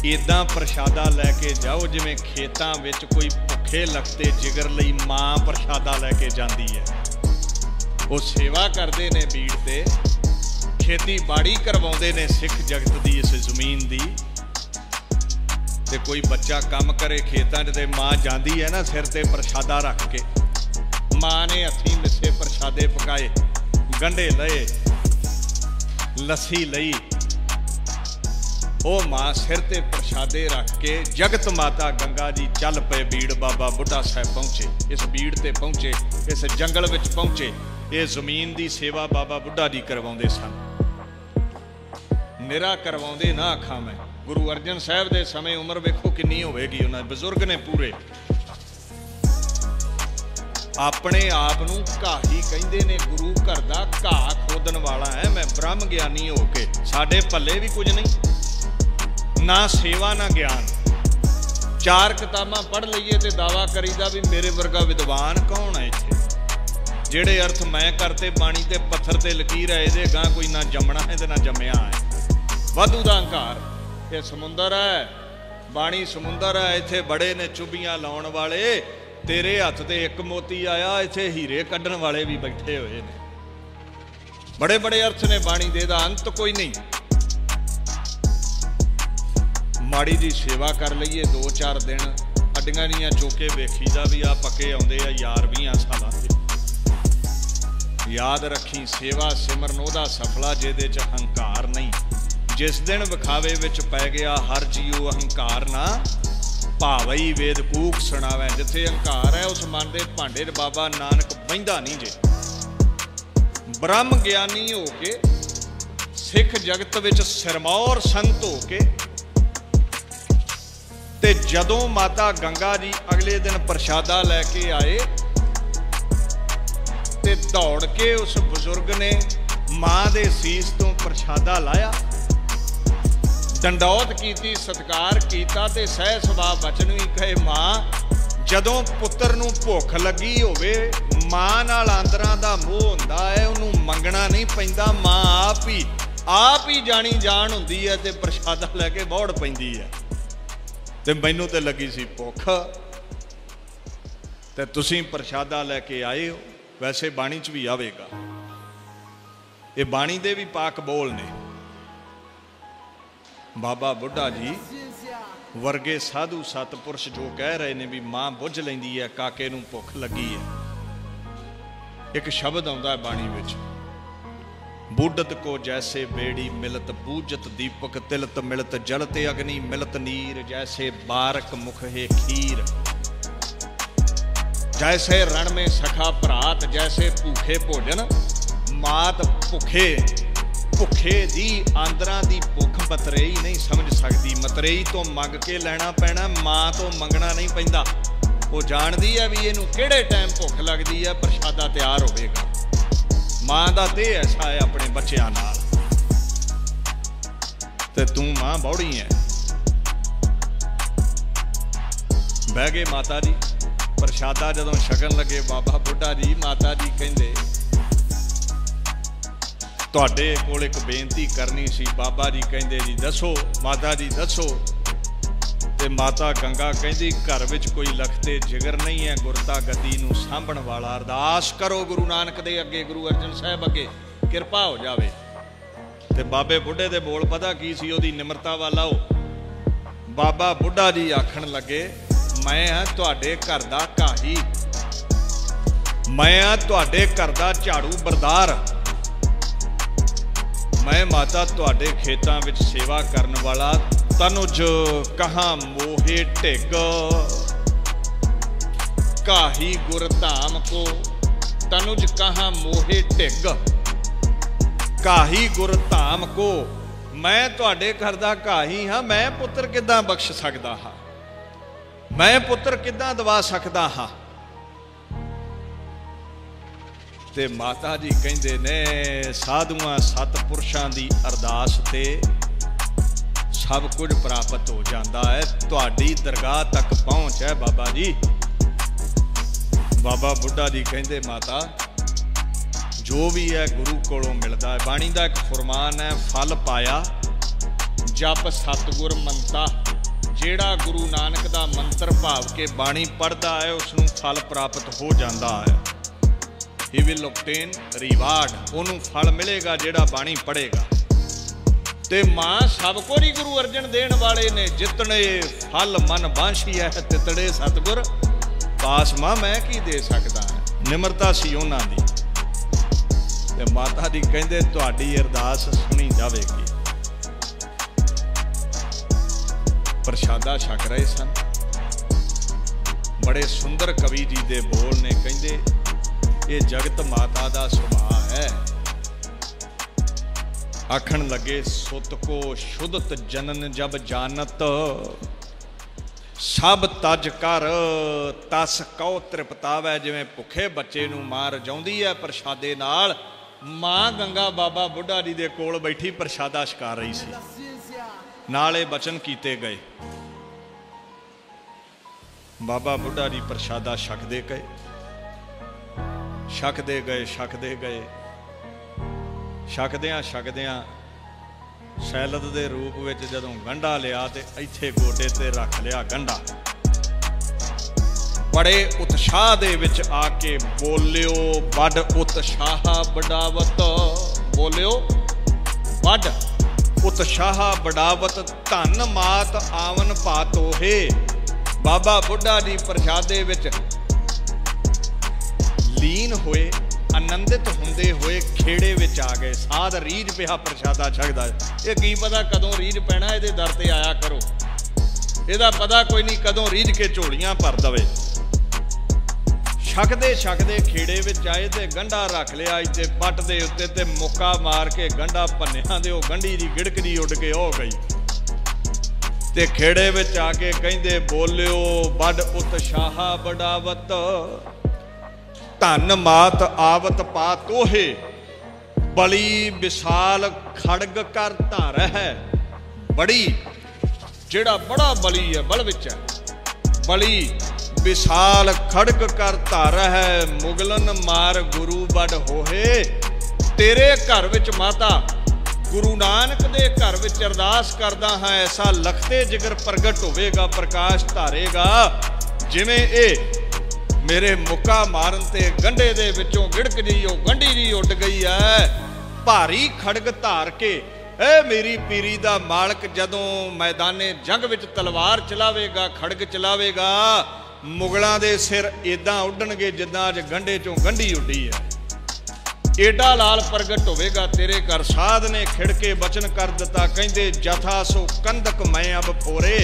Speaker 1: इदां प्रशादा लैके जाओ जिवें खेतां विच कोई भुखे लखते जिगर लई मां प्रशादा लैके जांदी है। वो सेवा करते ने बीड़ ते, खेती बाड़ी करवाउंदे ने सिख जगत दी इस जमीन दी। ते कोई बच्चा काम करे खेतां च ते मां जांदी है ना सिर ते प्रशादा रख के। मां ने हथीं मिसे प्रशादे पकाए, गंढे लए, लस्सी लई। ਉਹ मां सिर ते प्रशादे रख के जगत माता गंगा जी चल पे बीड़ बाबा बुढ़ा साहब पहुंचे। इस बीड़ ते पहुंचे, इस जंगल विच पहुंचे। ये जमीन दी सेवा बाबा बुढ़ा जी करवाउंदे सन। निरा करवाउंदे ना आखां मैं। गुरु अर्जन साहब दे समय उम्र वेखो किन्नी होवेगी, उन्हां बजुर्ग ने पूरे। अपने आप नूं घाही कहिंदे ने, गुरु घर दा घाह खोदन वाला है मैं ब्रह्म ज्ञानी हो के। साडे पल्ले भी कुछ नहीं, ना सेवा ना ज्ञान। चार किताबां पढ़ लईए ते दावा करीदा भी मेरे वर्गा विद्वान कौन है इत्थे। ਜਿਹੜੇ अर्थ मैं करते बाणी ते पत्थर ते लकीर है, ਇਹਦੇ ਗਾਂ कोई ना जमना है ते ना जम्मिया है। वाधू दा हंकार। ये समुंदर है, बाणी समुंदर है। इत्थे बड़े ने चुबियां लाउण वाले, तेरे हथ ते एक मोती आया, इत्थे हीरे कड्ढण वाले भी बैठे हुए ने। बड़े बड़े अर्थ ने बाणी दे, दा अंत कोई नहीं। माड़ी जी सेवा कर लईए 2-4 दिन, अड्डियां दीयां चौके वेखीदा भी आ पक्के आउंदे आ यार 20 सालां दे। याद रखी सेवा सिमरन ओदा सफला जिहदे च हंकार नहीं। जिस दिन विखावे विच पै गया हर जीओ अहंकार ना, भावई वेद कूक सुनावे। जिथे हंकार है उस मन दे भांडे च बाबा नानक बहिंदा नहीं जे। ब्रह्म ज्ञानी हो के सिख जगत विच सिरमौर संत हो के ते जदों माता गंगा जी अगले दिन प्रशादा लैके आए ते दौड़ के उस बुजुर्ग ने मां दे सीस तो प्रशादा लाया, दंडौत कीती, सत्कार कीता ते सह सुभाव बचन भी कहे। मां जदों पुत्र नूं भुख लगी होवे, मां नाल आंदरां दा मोह हुंदा है, उहनूं मंगना नहीं पैंदा। मां आप ही जानी जान हुंदी है ते प्रशादा लैके बौड़ पैंदी है। ते मैनूं ते लगी सी भुख ते तुसीं प्रशादा लैके आए हो। वैसे बाणी च भी आवेगा, ये बाणी दे भी पाक बोल ने। बाबा बुढ़ा जी वर्गे साधु सतपुरुष जो कह रहे ने भी मां बुझ लैंदी है, काके नूं भुख लगी है। एक शब्द आउंदा है बाणी विच, बूढ़त को जैसे बेड़ी मिलत बूझत दीपक तिलत मिलत जलते अग्नि मिलत नीर जैसे बारक मुख है खीर। जैसे रण में सखा भरात जैसे भूखे भोजन मात भुखे। भुखे दी आंदरां दी भुख मतरेई नहीं समझ सकती। मतरेई तो मंग के लैना पैना, मां तो मंगना नहीं पैंदा। वो जानदी है भी इहनूं किहड़े टाइम भुख लगदी है, प्रशादा तैयार होवेगा। मां दा ते ऐसा है अपने बच्चों नाल। ते तू मां बौड़ी है। बह गए माता जी, प्रशादा जदों छकन लगे बाबा बुढ़ा जी, माता जी कहंदे तुहाडे कोल एक बेनती करनी सी। बाबा जी कहंदे जी दसो। माता जी दसो। ते माता गंगा कहंदी घर विच कोई लखते जिगर नहीं है, गुरता गद्दी नूं सांभण वाला। अरदास करो गुरु नानक दे अगे, गुरु अर्जन साहब अगे, किरपा हो जावे। ते बाबे बुढ़े दे बोल पता की सी, ओदी निमरता वाला हो। बाबा बुढ़ा जी आखण लगे मैं हाँ तुहाडे घर दा घाही, मैं हाँ तुहाडे घर दा झाड़ू बरदार। मैं माता तुहाडे खेतां विच सेवा करन वाला। तनुज कहां मोहे ढिग घाही गुर धाम को। तनुज कहां मोहे ढिग घाही गुर धाम को। मैं तुहाडे घर दा घाही हाँ, मैं पुत्र किदां बख्श सकदा हाँ, मैं पुत्र किदां दवा सकदा हाँ। ते माता जी कहिंदे ने साधुआं सतपुरुषां दी अरदास ते सब कुछ प्राप्त हो जाता है। तुहाडी दरगाह तक पहुँच है बाबा जी। बाबा बुढ़ा जी कहिंदे माता जो भी है गुरु कोलों मिलता है। बाणी का एक फरमान है, फल पाया जप सतगुर मंता। जेड़ा गुरु नानक दा मंत्र भाव के बाणी पढ़ता है उसनूं फल प्राप्त हो जाता है। ही विल ऑब्टेन रिवार्ड, उन्होंने फल मिलेगा जेड़ा बाणी पढ़ेगा। ते मां सब को ही गुरु अर्जन देण वाले ने, जितने फल मन बांशी है तितड़े सतगुर पास। मां मैं की दे सकता है, निमरता सी उन्हां दी। ते माता जी कहंदे तुहाडी अरदास सुनी जावेगी। प्रशादा छक रहे सन। बड़े सुंदर कवि जी दे बोल ने, कहंदे ये जगत माता दा सुभाव है। आखण लगे सुत को शुद्धत जनन जब जानत, सब तज कर तस कौ तृपतावै। जिवें भुखे बच्चे नूं मां रजाउंदी है प्रशादे नाल, मां गंगा बाबा बुढ़ा जी दे कोल बैठी प्रशादा छका रही सी। नाले बचन कीते गए। बाबा बुढ़ा जी प्रशादा छकदे गए, छकदे गए, छकदे गए। छकदियां छकदियां सैलद दे रूप विच जदों गंढा लिया ते इत्थे गोडे ते रख लिया गंढा। बड़े उत्साह दे विच आके बोलियो बड़ उत्साह बड़ावत। बोलियो बड़ उत्साह बड़ावत, धन मात आवन पातो है। बाबा बुढ़ा जी प्रशादे विच लीन होए, आनंदित हुंदे होए खेड़े विच आ गए। साध रीझ पिया प्रशादा छकदा। ये की पता कदों रीझ पैना, इहदे दर ते आया करो। इहदा पता कोई नहीं कदों रीझ के झोलियां भर दवे। छकदे छकदे खेड़े विच आए ते गंढा रख लिया इत्ते पट दे उत्ते ते मुक्का मार के गंढा भन्निया ते ओह गंढी दी गिड़कदी उड़ के हो गई। ते खेड़े विच आके कहिंदे बोलियो बड़ उत्साह बड़ावत, धन मात आवत पा तोहे। बड़ी विशाल खड़ग कर धर है। बड़ी जेड़ा बड़ा बली है, बल विच है। बड़ी विशाल खड़ग कर धर है, मुगलन मार गुरु बड़ होहे। तेरे घर विच माता गुरु नानक दे घर विच अरदास करदा हां, ऐसा लखते जिगर प्रगट होवेगा, प्रकाश धारेगा। जिवें ए मेरे मुक्का मारन ते गंढे दे विचों गिड़क जी ओ गंढी जी उड गई है। भारी खड़ग धार के ए मेरी पीरी दा मालक जदों मैदाने जंग विच तलवार चलावेगा, खड़ग चलावेगा, मुगलों के सिर इदां उड्डणगे जिद्दां अज गंढे चों गंढी उड्डी है। एडा लाल प्रगट होवेगा तेरे घर। साध ने खिड़के बचन कर दिता, कहंदे जथा सो कंदक मैं अब फोरे।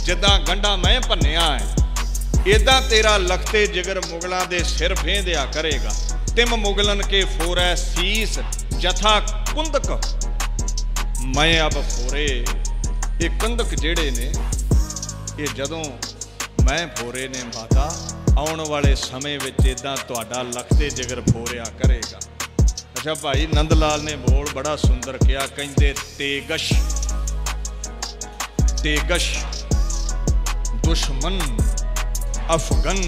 Speaker 1: जिद्दां गंढा मैं भन्निया है, इदां तेरा लखते जिगर मुगलों के सिर भेंदिया करेगा। तिम मुगलन के फोरै सीस, जथा कुंदक मैं अब फोरे। ये कंदक जेड़े ने ये जदों मैं फोरे ने माता, आने वाले समय विच इदां तुहाडा लखते जिगर फोरिया करेगा। अच्छा भाई नंद लाल ने बोल बड़ा सुंदर किया, कहिंदे तेगश तेगश दुश्मन अफगन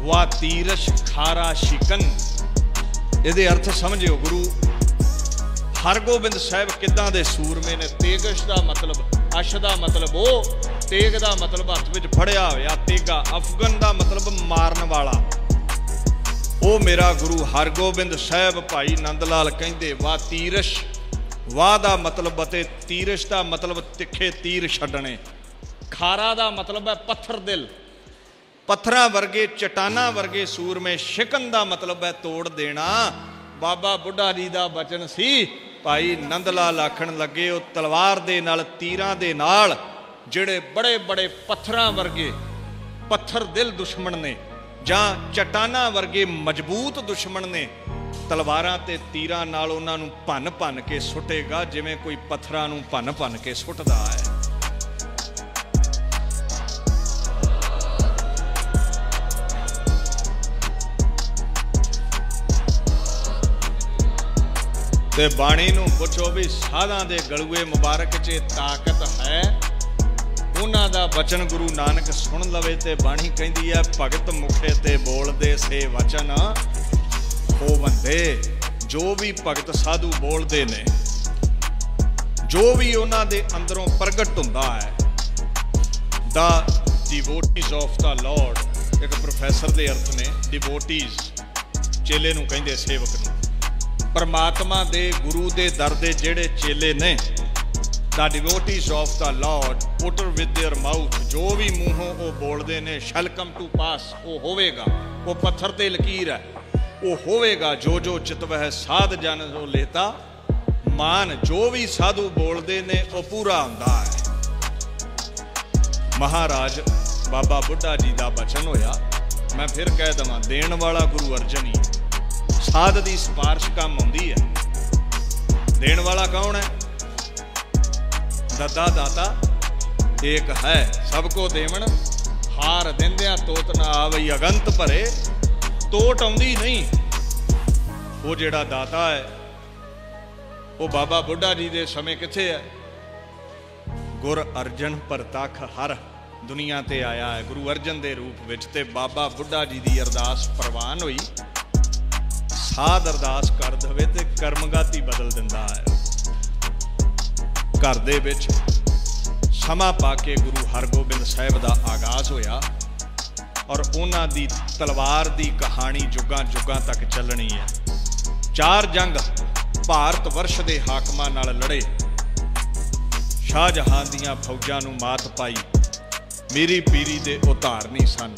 Speaker 1: वा तीरश खारा शिकन। इहदे अर्थ समझियो। गुरु हरगोबिंद साहब किदां दे सूरमे ने। तेगश दा मतलब अश दा मतलब वो, तेग दा मतलब हथ विच फड़िया होया तेगा, अफगन दा मतलब मारन वाला। ओ मेरा गुरु हरगोबिंद साहब भाई नंद लाल कहिंदे वाह तीरश। वाह दा मतलब अते तीरश दा मतलब तिखे तीर छड्डणे। खारा दा मतलब है पत्थर दिल, पत्थरां वर्गे चट्टानां वर्गे सूरमे। शिकन दा मतलब है तोड़ देना। बाबा बुढ़ा जी दा बचन सी। भाई नंद लाल आखण लगे वो तलवार दे नाल तीरां दे नाल ਜਿਹੜੇ बड़े बड़े पत्थरां वर्गे पत्थर दिल दुश्मन ने जां चट्टानां वर्गे मजबूत दुश्मन ने, तलवारां ते तीरां नाल उन्हां नूं भन्न भन्न के सुटेगा जिवें कोई पत्थरां नूं भन्न भन्न के सुटदा है। ते बाणी नूं पुछो भी साधां दे गलूए मुबारक च ताकत है। उन्हां दा वचन गुरु नानक सुन लवे ते बाणी कहंदी है भगत मुखे ते बोलदे से वचन होवंदे। जो भी भगत साधु बोलते ने, जो भी उन्हां दे अंदरों प्रगट हुंदा है, the devotees of the Lord, एक प्रोफैसर दे अर्थ ने डिवोटीज, चेले नूं कहिंदे सेवक नूं। परमात्मा दे गुरु दे दर दे जेड़े चेले ने, the devotees of the Lord utter with their mouth, जो भी मूहों वो बोलते ने शैल कम टू पास, वो होवेगा। वो पत्थर ते लकीर है, वो होवेगा। जो जो चितवह साध जन जो लेता मान, जो भी साधु बोलते ने वो पूरा हुंदा है। महाराज बाबा बुढ़ा जी का बचन होया, मैं फिर कह देवां, देण वाला गुरु अर्जन ही। साध की सिफारिश कम आउंदी है। देण वाला कौन है? दद्दा दाता एक है, सबको देवण हार दिंदिया तोत ना आवई अगंत भरे। तोट आउंदी नहीं। वो जिहड़ा दाता है वो बाबा बुढ़ा जी दे समय किथे है? गुर अर्जन परतख हर दुनिया ते आया है गुरु अर्जन दे रूप विच। ते बाबा बुढ़ा जी दी अरदास प्रवान होई। साध अरदास कर दवे ते कर्मगाती बदल दिंदा है। घर दे विच समा पा के गुरु हरगोबिंद साहिब दा आगाज होया और उन्हां दी तलवार दी कहानी जुगां जुगां तक चलनी है। 4 जंग भारत वर्ष दे हाकमां नाल लड़े, शाहजहां दियां फौजां नूं मात पाई। मेरी पीरी दे उधारनी सन।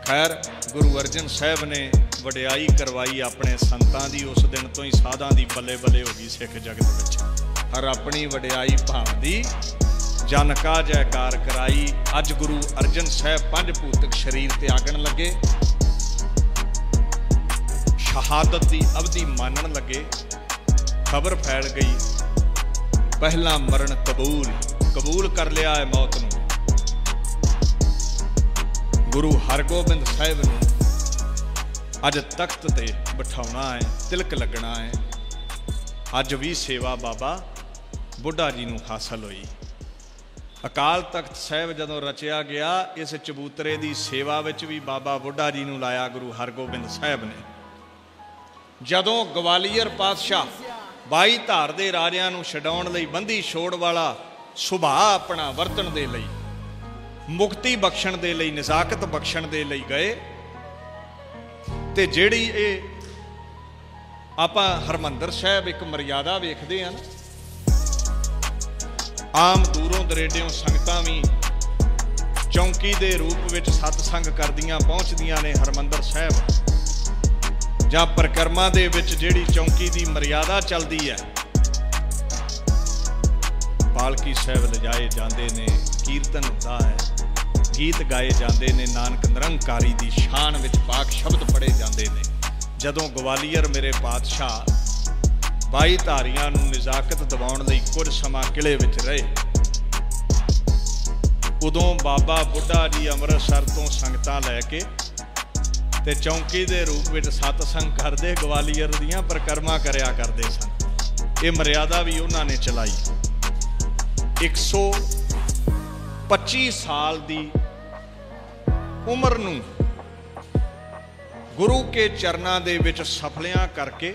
Speaker 1: खैर गुरु अर्जन साहिब ने वडियाई करवाई अपने संतां दी। उस दिन तो ही साधां दी बल्ले बल्ले हो गई सिख जगत विच। हर अपनी वडियाई भावदी जन का जयकार कराई। अज गुरु अर्जन साहब 5 भूतक शरीर त्यागन लगे, शहादत की अवधि मानन लगे। खबर फैल गई, पहला मरण कबूल कर लिया है मौत नूं। गुरु हरगोबिंद साहिब नूं अज तख्त ते बिठाउणा है, तिलक लगना है। अज भी सेवा बाबा बुढ़ा जी नूं हासिल हुई। अकाल तख्त साहिब जदों रचिया गया, इस चबूतरे की सेवा विच भी बाबा बुढ़ा जी नूं लाया गुरु हरगोबिंद साहिब ने। जदों ग्वालियर पातशाह 22 धार दे राजियां नूं छडाउण लई बंदी छोड़ वाला सुभाਅ अपना वरतण दे लई, मुक्ति बख्शण दे लई, नजाकत बख्शण दे लई गए। ते जिहड़ी ये आपां हरमंदर साहिब एक मर्यादा वेखदे हन, आम दूरों दरेडियों संगतां भी चौंकी दे रूप विच सतसंग करदियां पहुंचदियां ने हरमंदर साहिब। जां परिक्रमा दे विच जिहड़ी चौंकी दी मर्यादा चलदी है, पालकी साहिब लिजाए जांदे ने, कीर्तन हुंदा है, गीत गाए जाते हैं, नानक निरंकारी की शान विच पाक शब्द पढ़े जाते हैं। जदों ग्वालियर मेरे पातशाह 22 धारियां नूं निजाकत दिवाउण लई कुछ समा किले विच रहे, उदों बाबा बुढ़ा जी अमृतसर तो संगतां लैके ते चौंकी दे रूप विच सतसंग करदे ग्वालियर दीयां परिक्रमा करया करदे सन। ये मर्यादा भी उन्हां ने चलाई। 125 साल दी उम्र नूं गुरु के चरनां दे विच सफलियां करके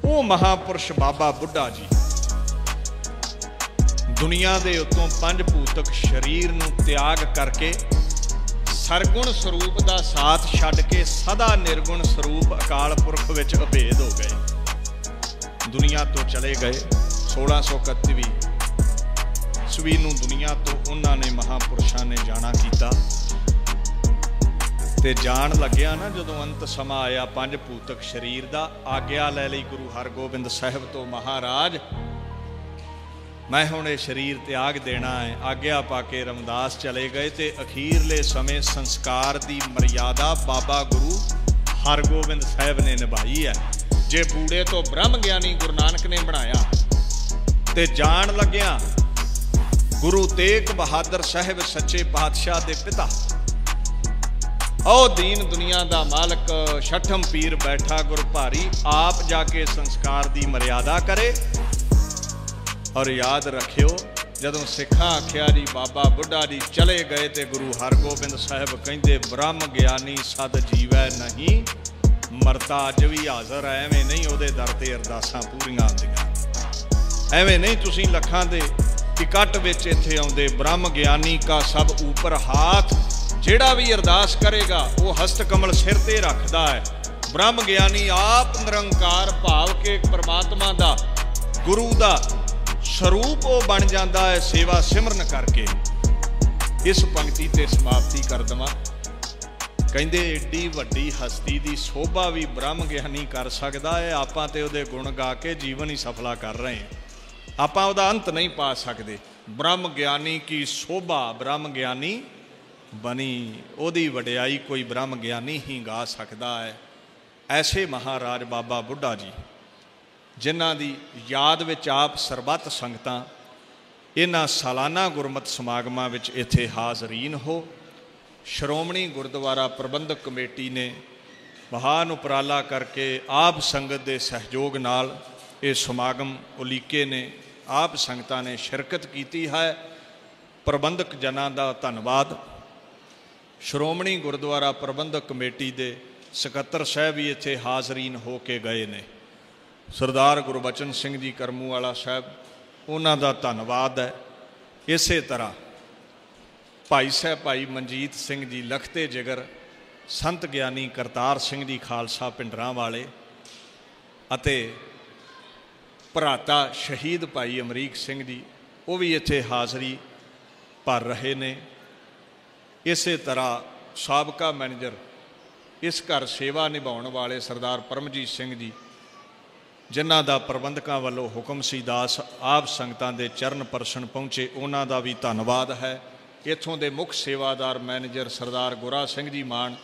Speaker 1: वो महापुरुष बाबा बुढ़ा जी दुनिया दे उत्तों 5 भूतक शरीर नूं त्याग करके सरगुण स्वरूप का साथ छड्ड के सदा निर्गुण स्वरूप अकाल पुरख विच अभेद हो गए, दुनिया तो चले गए। 1631 ईस्वी नूं दुनिया तो उन्होंने महापुरुषों ने जाना किया ते जान लग्या ना जदों अंत समा आया 5 भूतक शरीर का, आग्या लै लई गुरु हरगोबिंद साहिब तो, महाराज मैं हुण ये शरीर त्याग देना है। आग्या पाके रमदास चले गए ते अखीरले समय संस्कार की मर्यादा बाबा गुरु हरगोबिंद साहिब ने निभाई है। जे बूढ़े तो ब्रह्म ज्ञानी गुरु नानक ने बनाया ते जान लग्या गुरु तेग बहादुर साहिब सच्चे पातशाह के पिता ओ दीन दुनिया दा मालक छठम पीर बैठा गुर भारी, आप जाके संस्कार दी मर्यादा करे। और याद रखियो जदों सिखा आख्या जी बाबा बुढ़ा जी चले गए तो गुरु हरगोबिंद साहब कहते ब्रह्म ज्ञानी सद जीवै नहीं, मरता अज भी हाज़र है। एवें नहीं उहदे दर ते अरदासां पूरीआं होंदियां, एवें नहीं तुसीं लखां दे इकट्ठ विच इत्थे आउंदे। ब्रह्म ज्ञानी का सब ऊपर हाथ, जिहड़ा भी अरदास करेगा वो हस्त कमल सिर ते रखदा है। ब्रह्म ज्ञानी आप निरंकार भाव के परमात्मा दा गुरु दा स्वरूप वो बन जाता है सेवा सिमरन करके। इस पंक्ति ते समाप्ति कर देवां। कहंदे एडी वड्डी हस्ती दी शोभा भी ब्रह्म ज्ञानी कर सकदा है। आपां ते उहदे गुण गा के जीवन ही सफला कर रहे हैं, आपां उहदा अंत नहीं पा सकते। ब्रह्म ज्ञानी की शोभा ब्रह्म ज्ञानी बनी, उहदी वडियाई कोई ब्रह्म ज्ञानी ही गा सकदा है। ऐसे महाराज बाबा बुढ़ा जी जिन्हां दी याद विच आप सरबत संगतां इन्हां सालाना गुरमत समागमां विच इत्थे हाज़रीन हो। श्रोमणी गुरुद्वारा प्रबंधक कमेटी ने महान उपराला करके आप संगत के सहयोग नाल ये समागम उलीके ने, आप संगतां ने शिरकत की है। प्रबंधक जनां दा धन्नवाद। श्रोमणी गुरुद्वारा प्रबंधक कमेटी के सकत्तर साहब भी इत्थे हाज़रीन हो के गए ने। सरदार गुरबचन सिंह जी करमूवाला साहब, उन्हां दा धन्नवाद है। इस तरह भाई साहब भाई मनजीत सिंह जी लखते जिगर, संत ज्ञानी करतार सिंह जी खालसा पिंडरां वाले अते भराता शहीद भाई अमरीक सिंह जी, वो भी इत्थे हाज़री भर रहे ने। इस तरह साबका मैनेजर इस घर सेवा निभाउण वाले सरदार परमजीत सिंह जी, जिन्हां दा प्रबंधकां वालों हुक्म सी दास आप संगतां दे चरण परसन पहुँचे, उन्हां दा भी धन्नवाद है। इत्थों दे मुख सेवादार मैनेजर सरदार गुरा सिंह जी मान,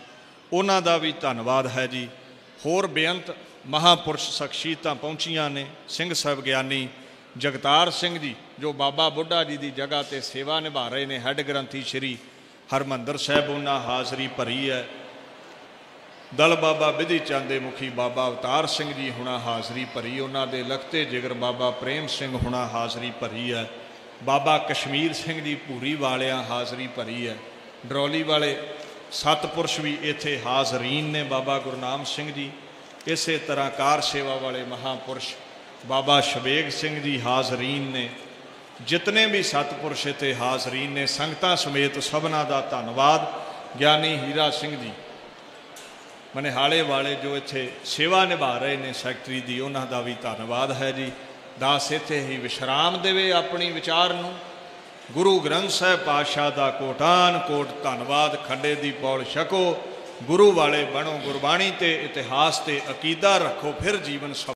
Speaker 1: उन्हां दा भी धन्नवाद है जी। होर बेअंत महापुरुष शख्सियतां पहुँचियां ने। सिंह साहब ज्ञानी जगतार सिंह जी जो बाबा बुढ़ा जी की जगह ते सेवा निभा रहे हैं, हैड ग्रंथी श्री हरमंदर साहब, उन्हां हाज़री भरी है। दल बाबा विधि चंद दे मुखी बाबा अवतार सिंह जी हुणा हाज़री भरी, उन्हां दे लखते जिगर बाबा प्रेम सिंह हुणा हाज़री भरी है। बाबा कश्मीर सिंह जी भूरी वालियां हाज़री भरी है। डरौली वाले सतपुरुष भी इत्थे हाज़रीन ने, बाबा गुरनाम सिंह जी। इस तरह कार सेवा वाले महापुरुष बाबा शबेग सिंह जी हाज़रीन ने। जितने भी सतपुरुष इत्थे हाज़रीन ने, संगतां समेत सबना दा धन्नवाद। ज्ञानी हीरा सिंह जी मनिहाले वाले जो इत्थे सेवा निभा रहे हैं सैकटरी दी, उन्हां दा भी धन्नवाद है जी। दास इत्थे ही विश्राम देवे अपनी विचार नूं। गुरु ग्रंथ साहिब पातशाह दा कोटान कोट धन्नवाद। खंडे दी पौड़ छको, गुरु वाले बनो, गुरबाणी ते इतिहास ते अकीदा रखो, फिर जीवन